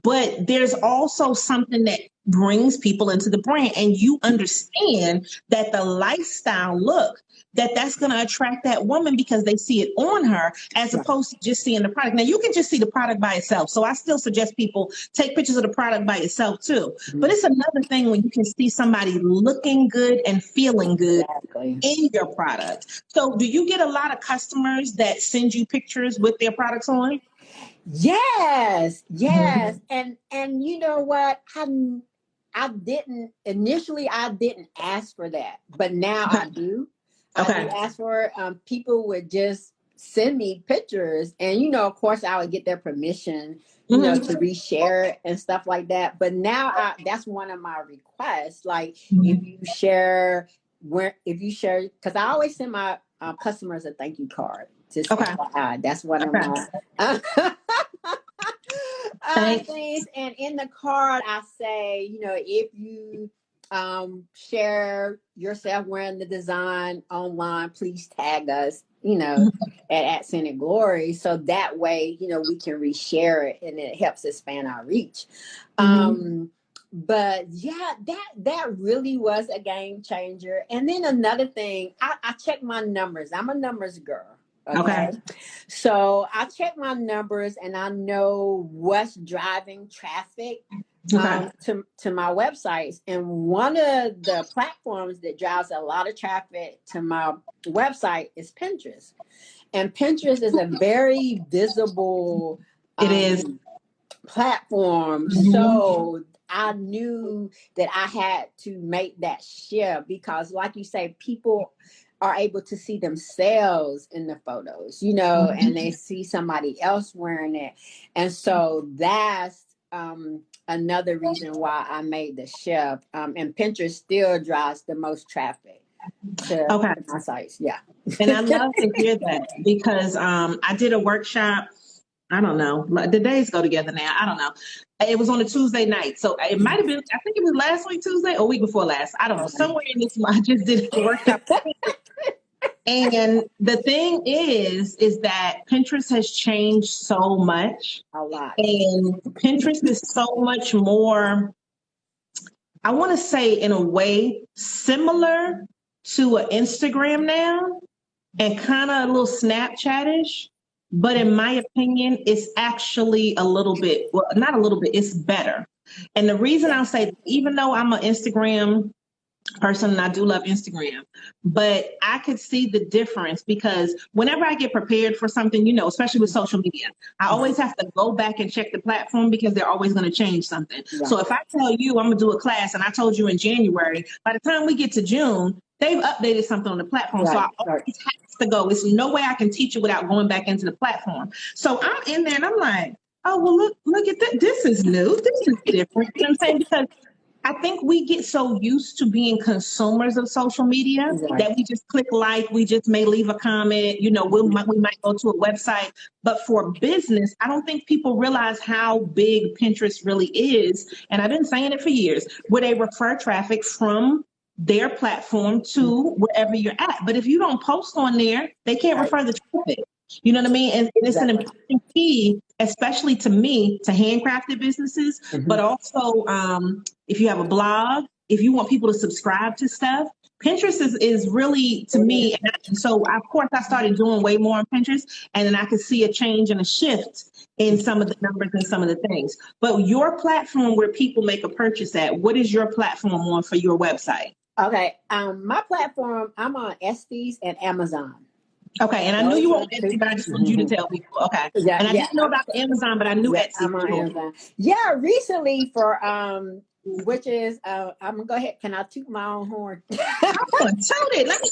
Speaker 2: but there's also something that brings people into the brand, and you understand that the lifestyle look that's going to attract that woman because they see it on her as opposed to just seeing the product. Now you can just see the product by itself. So I still suggest people take pictures of the product by itself too. But it's another thing when you can see somebody looking good and feeling good in your product. So do you get a lot of customers that send you pictures with their products on?
Speaker 3: Yes. And you know what? I didn't initially, I didn't ask for that, but now I do. I do ask for it. People would just send me pictures, and of course, I would get their permission, to reshare it and stuff like that. But now, that's one of my requests. Like, if you share, because I always send my customers a thank you card. Just that's one of my things. And in the card, I say, if you share yourself wearing the design online, please tag us, at Scented Glory. So that way, we can reshare it and it helps expand our reach. But yeah, that really was a game changer. And then another thing, I check my numbers. I'm a numbers girl. Okay. So I check my numbers and I know what's driving traffic to my websites. And one of the platforms that drives a lot of traffic to my website is Pinterest. And Pinterest is a very visible platform. So I knew that I had to make that shift because, like you say, people are able to see themselves in the photos, and they see somebody else wearing it. And so that's another reason why I made the shift. And Pinterest still drives the most traffic to my sites. Yeah.
Speaker 2: And I love to hear that because I did a workshop. I don't know. The days go together now. I don't know. It was on a Tuesday night. So it might have been, I think it was last week, Tuesday, or week before last. I don't know. Somewhere in this, I just did a workshop. And the thing is that Pinterest has changed so much.
Speaker 3: A lot.
Speaker 2: And Pinterest is so much more, I want to say in a way, similar to an Instagram now and kind of a little Snapchat-ish. But in my opinion, it's actually a little bit, well, not a little bit, it's better. And the reason I'll say, even though I'm an Instagram person and I do love Instagram, but I could see the difference because whenever I get prepared for something, especially with social media, I always have to go back and check the platform because they're always going to change something. Right. So if I tell you I'm going to do a class and I told you in January, by the time we get to June, they've updated something on the platform. Right. So I always have to go. There's no way I can teach it without going back into the platform. So I'm in there and I'm like, oh, well, look at that. This is new. This is different. You know what I'm saying? Because I think we get so used to being consumers of social media that we just click like, we just may leave a comment, we might go to a website. But for business, I don't think people realize how big Pinterest really is. And I've been saying it for years, where they refer traffic from their platform to wherever you're at. But if you don't post on there, they can't refer the traffic. You know what I mean? And it's an important key, especially to me, to handcrafted businesses, but also if you have a blog, if you want people to subscribe to stuff, Pinterest is really, to me, and so of course I started doing way more on Pinterest, and then I could see a change and a shift in some of the numbers and some of the things. But your platform where people make a purchase at, what is your platform on for your website?
Speaker 3: Okay, my platform, I'm on Estes and Amazon.
Speaker 2: Okay, and I knew you were on Etsy, but I just wanted you to tell people. Okay, and I didn't know about Amazon, but I knew Etsy.
Speaker 3: I'm on Amazon. Yeah, recently for which is I'm gonna go ahead. Can I toot my own horn?
Speaker 2: Toot it. Let me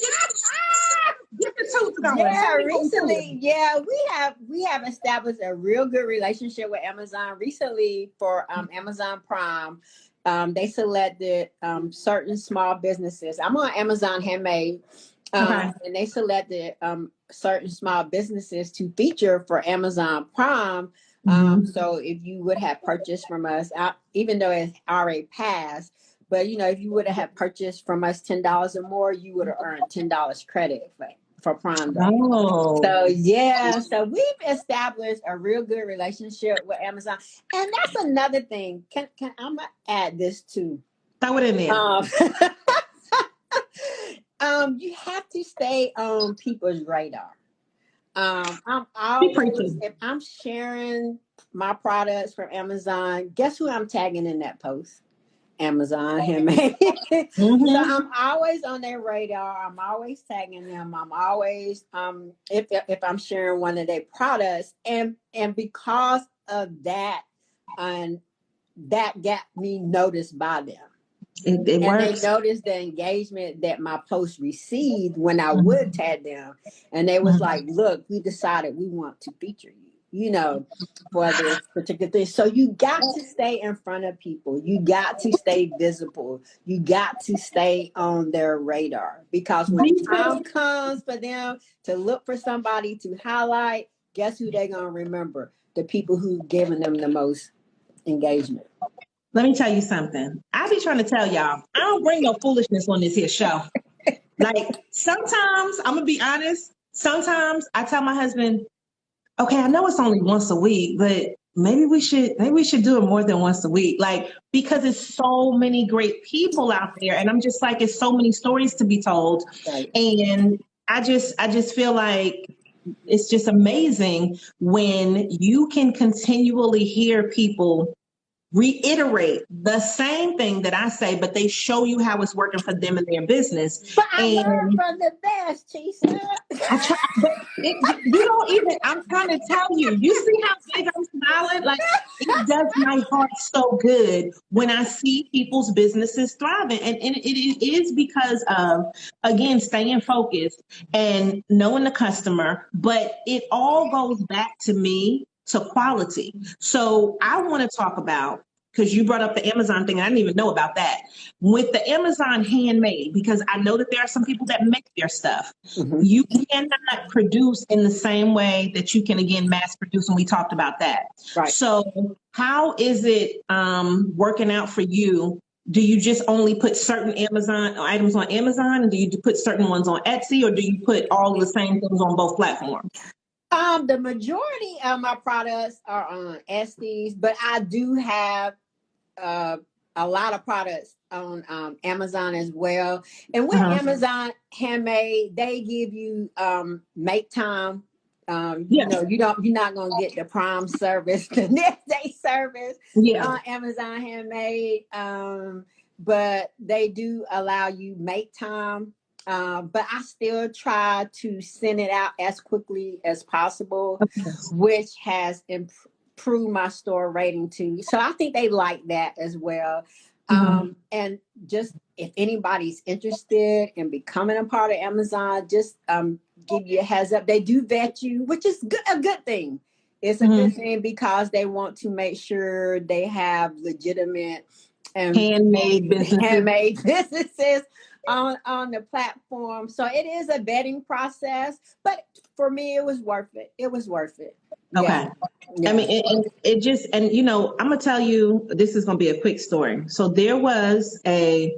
Speaker 2: get the toot going.
Speaker 3: Yeah, recently, we have established a real good relationship with Amazon. Recently for Amazon Prime. They selected certain small businesses. I'm on Amazon Handmade. And they selected certain small businesses to feature for Amazon Prime. So if you would have purchased from us, even though it's already passed, but if you would have purchased from us $10 or more, you would have earned $10 credit for Prime Day.
Speaker 2: Oh,
Speaker 3: So yeah, so we've established a real good relationship with Amazon, and that's another thing. Can I'm gonna add this too?
Speaker 2: throw it in there.
Speaker 3: You have to stay on people's radar. I'm
Speaker 2: Be
Speaker 3: always,
Speaker 2: preaching.
Speaker 3: if I'm sharing my products from Amazon, guess who I'm tagging in that post? Amazon Handmade. So I'm always on their radar. I'm always tagging them. I'm always if I'm sharing one of their products, and because of that, and that got me noticed by them.
Speaker 2: It
Speaker 3: And
Speaker 2: works.
Speaker 3: they noticed the engagement that my post received when I would tag them. And they was like, look, we decided we want to feature you, for this particular thing. So you got to stay in front of people. You got to stay visible. You got to stay on their radar. Because when time comes for them to look for somebody to highlight, guess who they're going to remember? The people who've given them the most engagement.
Speaker 2: Let me tell you something. I be trying to tell y'all, I don't bring no foolishness on this here show. Like, sometimes, I'm going to be honest, sometimes I tell my husband, okay, I know it's only once a week, but maybe we should do it more than once a week. Like, because it's so many great people out there. And I'm just like, it's so many stories to be told.
Speaker 3: Right.
Speaker 2: And I just feel like it's just amazing when you can continually hear people reiterate the same thing that I say, but they show you how it's working for them in their business.
Speaker 3: But I learned from the best, Chisa.
Speaker 2: I try, but you don't even, I'm trying to tell you, you see how big I'm smiling? Like, it does my heart so good when I see people's businesses thriving. And it is because of, again, staying focused and knowing the customer, but it all goes back to me to quality. So I want to talk about, because you brought up the Amazon thing, I didn't even know about that. With the Amazon Handmade, because I know that there are some people that make their stuff. You cannot produce in the same way that you can, again, mass produce, and we talked about that.
Speaker 3: Right.
Speaker 2: So how is it working out for you? Do you just only put certain Amazon items on Amazon, and do you put certain ones on Etsy, or do you put all the same things on both platforms?
Speaker 3: The majority of my products are on Etsy, but I do have a lot of products on Amazon as well. And with Amazon Handmade, they give you make time. You're not gonna get the Prime service, the next day service on Amazon Handmade. But they do allow you make time. But I still try to send it out as quickly as possible, which has improved my store rating too. So I think they like that as well. And just if anybody's interested in becoming a part of Amazon, just give you a heads up. They do vet you, which is a good thing. It's a good thing because they want to make sure they have legitimate and handmade businesses on the platform. So it is a vetting process, but for me, it was worth it. It was worth it.
Speaker 2: Okay. Yeah. I mean, it just, and I'm going to tell you, this is going to be a quick story. So there was an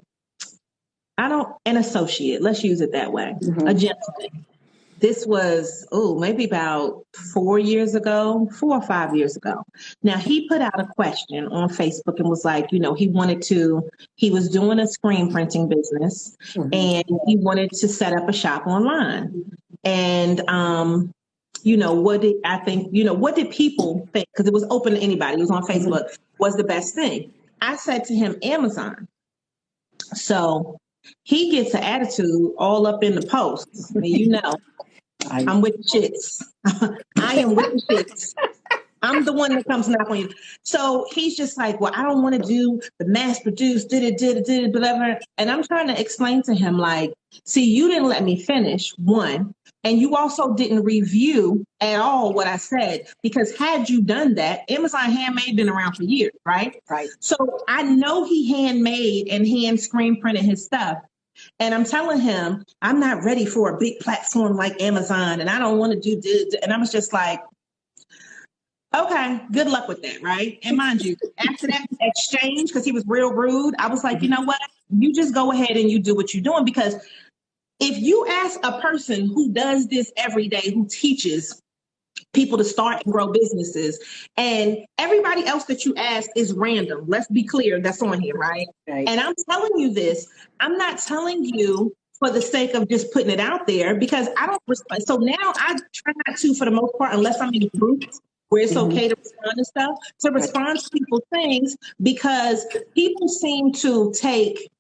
Speaker 2: associate, let's use it that way, a gentleman. This was, maybe about 4 or 5 years ago. Now, he put out a question on Facebook and was like, he was doing a screen printing business and he wanted to set up a shop online. And, what did people think? Because it was open to anybody. It was on Facebook, was the best thing. I said to him, Amazon. So he gets an attitude all up in the posts. I mean, I'm with the shits. I am with the shits. I'm the one that comes knock on you. So he's just like, well, I don't want to do the mass produce, did it, whatever. And I'm trying to explain to him, like, see, you didn't let me finish, one. And you also didn't review at all what I said, because had you done that, Amazon Handmade been around for years, right?
Speaker 3: Right. So
Speaker 2: I know he handmade and hand screen printed his stuff. And I'm telling him, I'm not ready for a big platform like Amazon, and I don't want to do this. And I was just like, okay, good luck with that, right? And mind you, after that exchange, because he was real rude, I was like, you know what? You just go ahead and you do what you're doing, because if you ask a person who does this every day, who teaches people to start and grow businesses, and everybody else that you ask is random. Let's be clear, that's on here, right?
Speaker 3: Right.
Speaker 2: And I'm telling you this, I'm not telling you for the sake of just putting it out there, because I don't respond. So now I try not to, for the most part, unless I'm in groups where it's okay to respond to stuff, to respond to people's things, because people seem to take,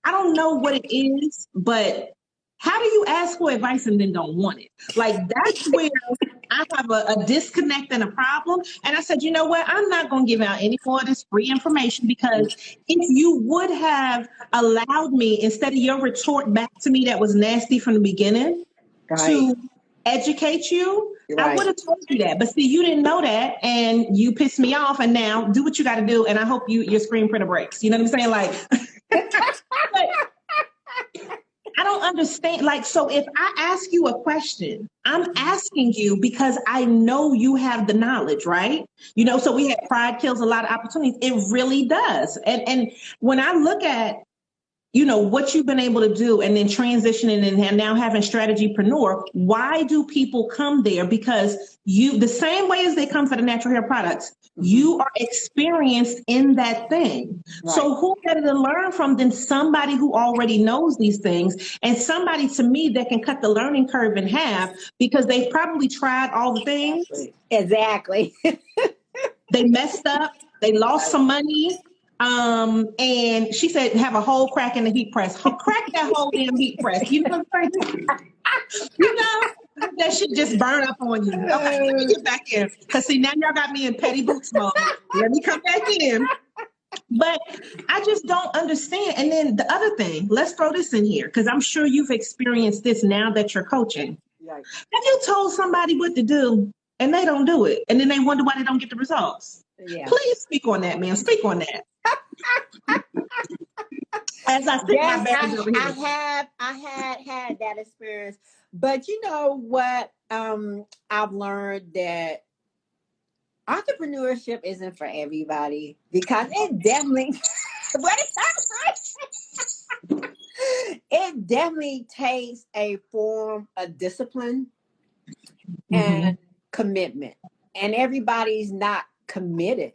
Speaker 2: I don't know what it is, but how do you ask for advice and then don't want it? Like, that's where I have a disconnect and a problem. And I said, you know what? I'm not going to give out any more of this free information, because if you would have allowed me, instead of your retort back to me that was nasty from the beginning, to educate you, I would have told you that. But see, you didn't know that, and you pissed me off, and now do what you got to do. And I hope your screen printer breaks. You know what I'm saying? Like, but I don't understand. Like, so if I ask you a question, I'm asking you because I know you have the knowledge, right? You know, so we had pride kills a lot of opportunities. It really does. And when I look at, you know, what you've been able to do, and then transitioning and now having strategypreneur, why do people come there? Because you, the same way as they come for the natural hair products, you are experienced in that thing. Right. So who better to learn from than somebody who already knows these things, and somebody, to me, that can cut the learning curve in half, because they've probably tried all the things.
Speaker 3: Exactly.
Speaker 2: They messed up. They lost some money. And she said, have a hole crack in the heat press. Crack that whole damn heat press. You know what I'm saying? You know, that should just burn up on you. Okay, let me get back in. Because see, now y'all got me in petty boots mode. Let me come back in. But I just don't understand. And then the other thing, let's throw this in here, because I'm sure you've experienced this now that you're coaching. Right. Have you told somebody what to do and they don't do it, and then they wonder why they don't get the results? Yeah. Please speak on that, ma'am. Speak on that. As I think,
Speaker 3: yes, I had that experience, but you know what? I've learned that entrepreneurship isn't for everybody, because it definitely it definitely takes a form of discipline and commitment, and everybody's not committed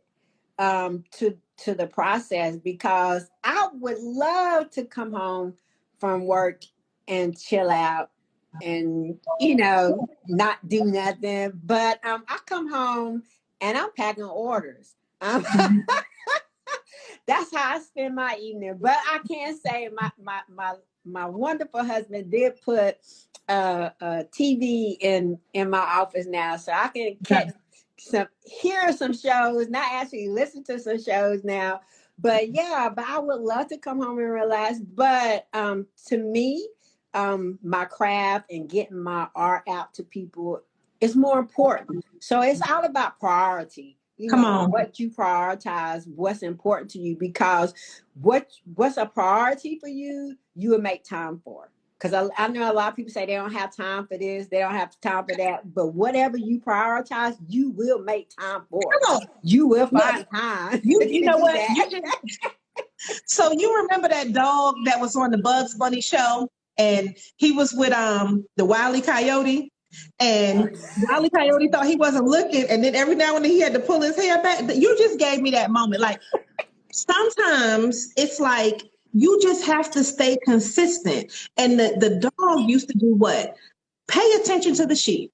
Speaker 3: to the process, because I would love to come home from work and chill out and, you know, not do nothing. But I come home and I'm packing orders. That's how I spend my evening. But I can't say my wonderful husband did put a TV in my office now, so I can catch hear some shows, not actually listen to some shows now. But yeah, but I would love to come home and relax. But to me, my craft and getting my art out to people is more important. So it's all about priority. You know, what you prioritize, what's important to you, because what's a priority for you, you will make time for. Because I know a lot of people say they don't have time for this, they don't have time for that. But whatever you prioritize, you will make time for. You will find time.
Speaker 2: You know what? So you remember that dog that was on the Bugs Bunny show, and he was with the Wile E. Coyote, and Wile E. Coyote thought he wasn't looking, and then every now and then he had to pull his hair back. You just gave me that moment. Like, sometimes it's like, you just have to stay consistent. And the dog used to do what? Pay attention to the sheep.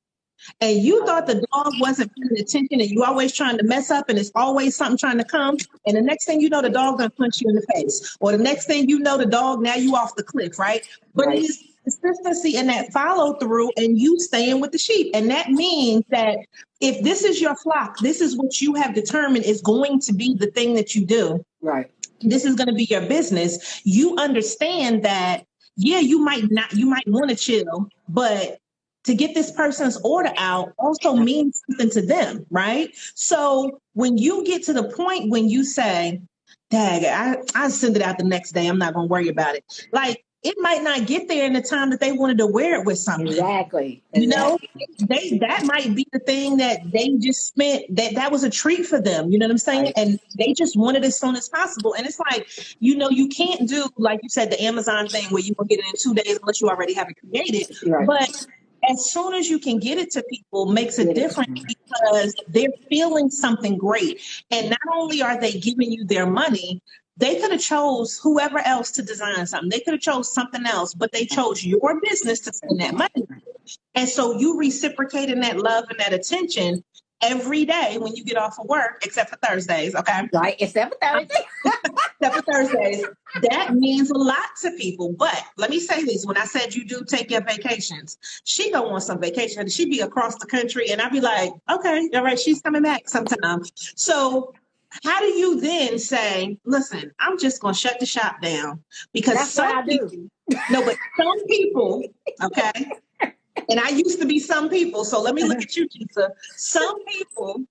Speaker 2: And you thought the dog wasn't paying attention, and you always trying to mess up, and it's always something trying to come. And the next thing you know, the dog gonna punch you in the face. Or the next thing you know, the dog, now you off the cliff, right? But it's consistency and that follow through, and you staying with the sheep. And that means that if this is your flock, this is what you have determined is going to be the thing that you do. Right. This is going to be your business. You understand that, yeah, you might want to chill, but to get this person's order out also means something to them, right? So when you get to the point when you say, dang, I send it out the next day, I'm not going to worry about it. Like, it might not get there in the time that they wanted to wear it with something.
Speaker 3: Exactly.
Speaker 2: You know, that might be the thing that they just spent, that was a treat for them. You know what I'm saying?
Speaker 3: Right.
Speaker 2: And they just want it as soon as possible. And it's like, you know, you can't do, like you said, the Amazon thing where you will get it in 2 days unless you already have it created.
Speaker 3: Right.
Speaker 2: But as soon as you can get it to people makes a
Speaker 3: Get it.
Speaker 2: difference because they're feeling something great. And not only are they giving you their money, they could have chose whoever else to design something. They could have chose something else, but they chose your business to spend that money. And so you reciprocating that love and that attention every day when you get off of work, except for Thursdays, okay?
Speaker 3: Right, except for Thursday.
Speaker 2: Except for Thursdays. That means a lot to people. But let me say this, when I said you do take your vacations, she gonna want some vacation. She'd be across the country and I'd be like, okay, all right, she's coming back sometime. So how do you then say, listen, I'm just gonna shut the shop down? Because
Speaker 3: That's what I do.
Speaker 2: No, but some people, okay, and I used to be some people, so let me look at you, Lisa. Some people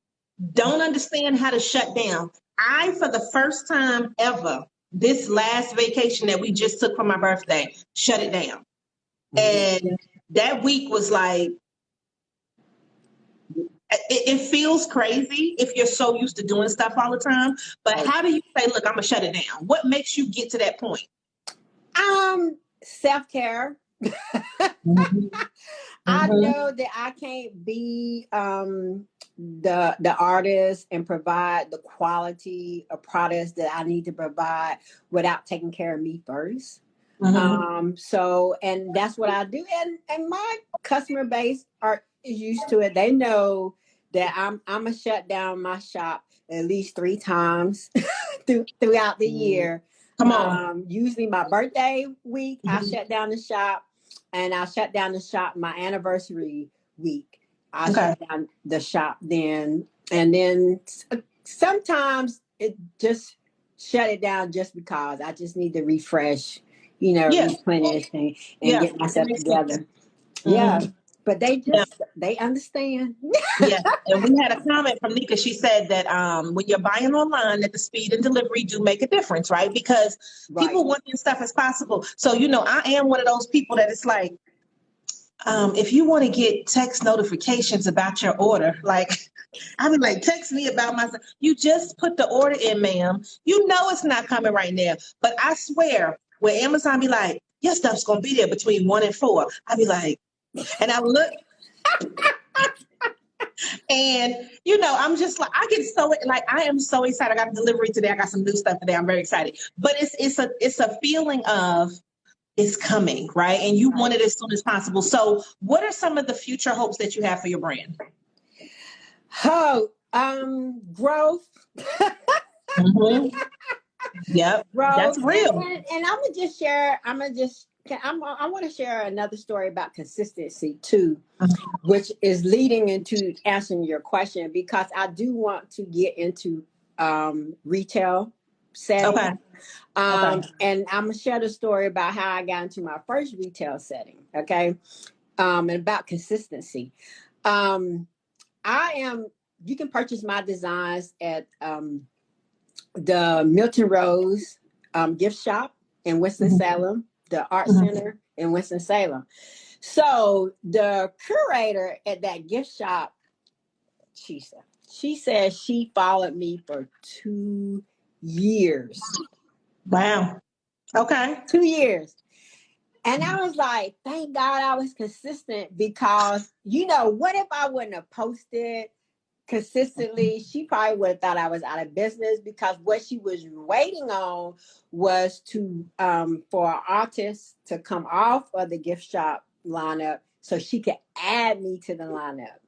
Speaker 2: don't understand how to shut down. I, for the first time ever, this last vacation that we just took for my birthday, shut it down. And that week was like, it feels crazy if you're so used to doing stuff all the time. But how do you say, look, I'm going to shut it down? What makes you get to that point?
Speaker 3: Self-care. I know that I can't be the artist and provide the quality of products that I need to provide without taking care of me first. So, and that's what I do. And my customer base is used to it. They know that I'm gonna shut down my shop at least 3 times throughout the year.
Speaker 2: Come on.
Speaker 3: Usually my birthday week, I shut down the shop, and I shut down the shop my anniversary week. I shut down the shop then, and then sometimes it just shut it down just because I just need to refresh, replenish and get myself together. Yeah. But they understand.
Speaker 2: Yeah. And we had a comment from Nika. She said that when you're buying online, that the speed and delivery do make a difference, right? Because people want as stuff as possible. So, I am one of those people that it's like, if you want to get text notifications about your order, like, I mean, like, text me about myself. You just put the order in, ma'am. You know it's not coming right now. But I swear, when Amazon be like, your stuff's going to be there between 1 and 4, I be like, and I look, and I'm just like, I get so like, I am so excited. I got a delivery today. I got some new stuff today. I'm very excited. But it's a feeling of it's coming, right? And you want it as soon as possible. So, what are some of the future hopes that you have for your brand?
Speaker 3: Growth.
Speaker 2: Yep,
Speaker 3: growth.
Speaker 2: That's real.
Speaker 3: And I'm gonna just share. I want to share another story about consistency too, which is leading into answering your question, because I do want to get into retail setting.
Speaker 2: Okay.
Speaker 3: And I'm gonna share the story about how I got into my first retail setting. Okay. And about consistency. You can purchase my designs at the Milton Rose gift shop in Winston-Salem. The Art Center in Winston-Salem. So the curator at that gift shop, she said she followed me for 2 years.
Speaker 2: Wow. Okay.
Speaker 3: 2 years. And I was like, thank God I was consistent, because, what if I wouldn't have posted consistently? She probably would have thought I was out of business, because what she was waiting on was for an artist to come off of the gift shop lineup so she could add me to the lineup.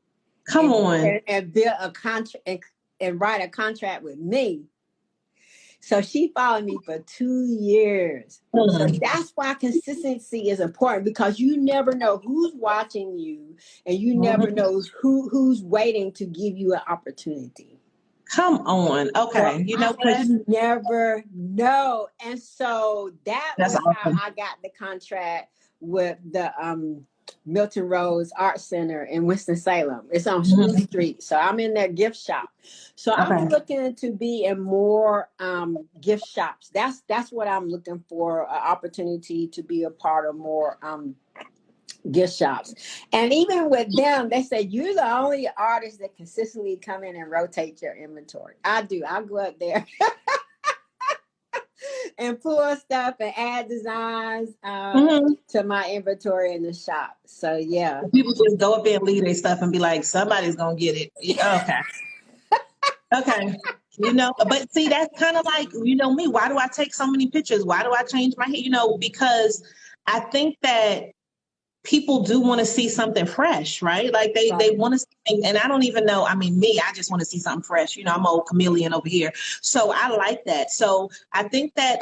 Speaker 2: Come on.
Speaker 3: And build a contract and write a contract with me. So she followed me for 2 years. So that's why consistency is important, because you never know who's watching you, and you never know who's waiting to give you an opportunity.
Speaker 2: Come on. Okay. You know what?
Speaker 3: You never know. And so that's
Speaker 2: awesome.
Speaker 3: how I got the contract with the Milton Rose Art Center in Winston-Salem. It's on
Speaker 2: Mhm.
Speaker 3: Spruce Street. So I'm in their gift shop. So I'm
Speaker 2: Okay.
Speaker 3: looking to be in more gift shops. That's what I'm looking for, an opportunity to be a part of more gift shops. And even with them, they say you're the only artist that consistently come in and rotate your inventory. I do. I go up there and pull stuff and add designs
Speaker 2: Mhm.
Speaker 3: to my inventory in the shop. So yeah.
Speaker 2: People just go up there and leave their stuff and be like, somebody's gonna get it. Yeah, okay. Okay. But see, that's kind of like, me. Why do I take so many pictures? Why do I change my hair? Because I think that people do want to see something fresh, right? Like they
Speaker 3: Right.
Speaker 2: want to see, and I don't even know. I mean, me, I just want to see something fresh. I'm old chameleon over here. So I like that. So I think that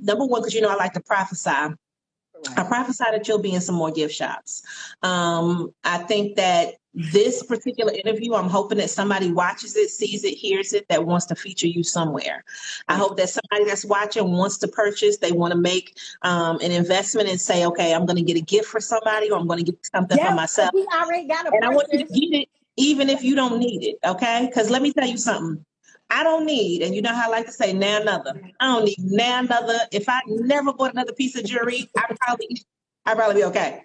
Speaker 2: number one, because I like to prophesy.
Speaker 3: Right.
Speaker 2: I prophesy that you'll be in some more gift shops. I think that this particular interview, I'm hoping that somebody watches it, sees it, hears it, that wants to feature you somewhere. I hope that somebody that's watching wants to purchase, they want to make an investment and say, okay, I'm going to get a gift for somebody, or I'm going to get something for
Speaker 3: Yeah,
Speaker 2: myself.
Speaker 3: we already got a
Speaker 2: And I want you to
Speaker 3: purchase.
Speaker 2: get it even if you don't need it, okay? Because let me tell you something. I don't need, and you know how I like to say, now another. I don't need now another. If I never bought another piece of jewelry, I'd probably be okay.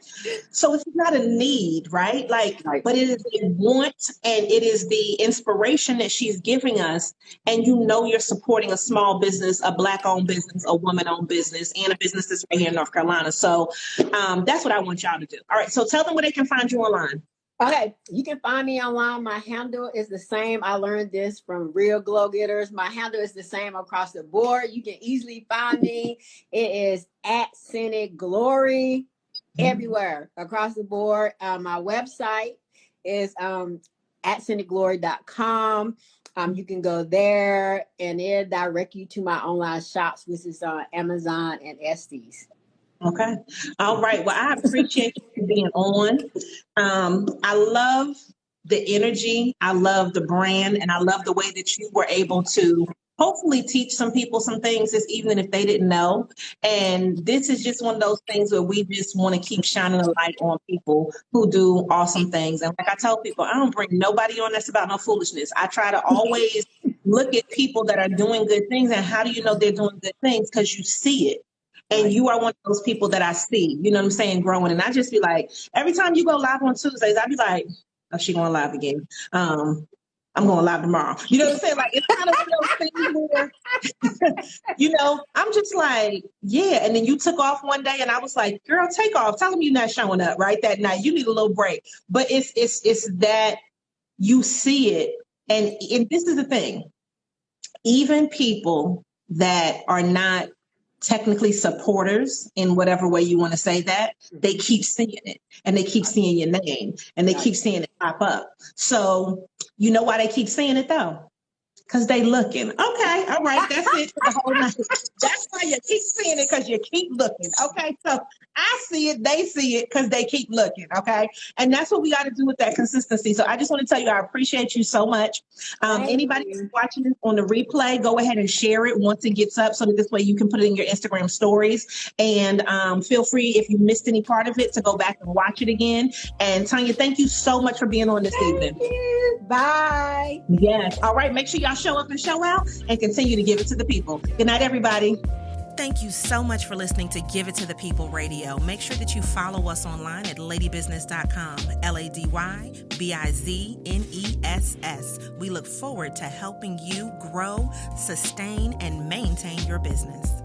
Speaker 2: So it's not a need, right?
Speaker 3: Right.
Speaker 2: But it is a want, and it is the inspiration that she's giving us. And you're supporting a small business, a Black-owned business, a woman-owned business, and a business that's right here in North Carolina. So that's what I want y'all to do. All right, so tell them where they can find you online.
Speaker 3: Okay, you can find me online. My handle is the same. I learned this from Real Glow Getters. My handle is the same across the board. You can easily find me. It is at Scenic Glory everywhere across the board. My website is at scenicglory.com. You can go there and it'll direct you to my online shops, which is on Amazon and Estes.
Speaker 2: Okay. All right. Well, I appreciate you being on. I love the energy. I love the brand, and I love the way that you were able to hopefully teach some people some things this evening if they didn't know. And this is just one of those things where we just want to keep shining a light on people who do awesome things. And like I tell people, I don't bring nobody on that's about no foolishness. I try to always look at people that are doing good things. And how do you know they're doing good things? Because you see it. And you are one of those people that I see, you know what I'm saying, growing. And I just be like, every time you go live on Tuesdays, I be like, oh, she going live again. I'm going live tomorrow. You know what I'm saying? Like, it's kind of one of those things where, I'm just like, yeah. And then you took off one day and I was like, girl, take off. Tell them you're not showing up right that night. You need a little break. But it's that you see it. And this is the thing. Even people that are not technically supporters in whatever way you want to say that, they keep seeing it, and they keep seeing your name, and they keep seeing it pop up. So you know why they keep seeing it though? Because they looking. Okay, all right, that's it for the whole night. That's why you keep seeing it, because you keep looking. Okay, so I see it, they see it, because they keep looking. Okay, and that's what we got to do with that consistency. So I just want to tell you, I appreciate you so much. Anybody who's watching this on the replay, go ahead and share it once it gets up, so that this way you can put it in your Instagram stories. And feel free, if you missed any part of it, to go back and watch it again. And Tonya, thank you so much for being on this evening.
Speaker 3: Thank you. Bye.
Speaker 2: Yes. All right. Make sure y'all show up and show out, and continue to give it to the people. Good night, everybody.
Speaker 1: Thank you so much for listening to Give It to the People Radio. Make sure that you follow us online at ladybusiness.com, LADYBIZNESS. We look forward to helping you grow, sustain, and maintain your business.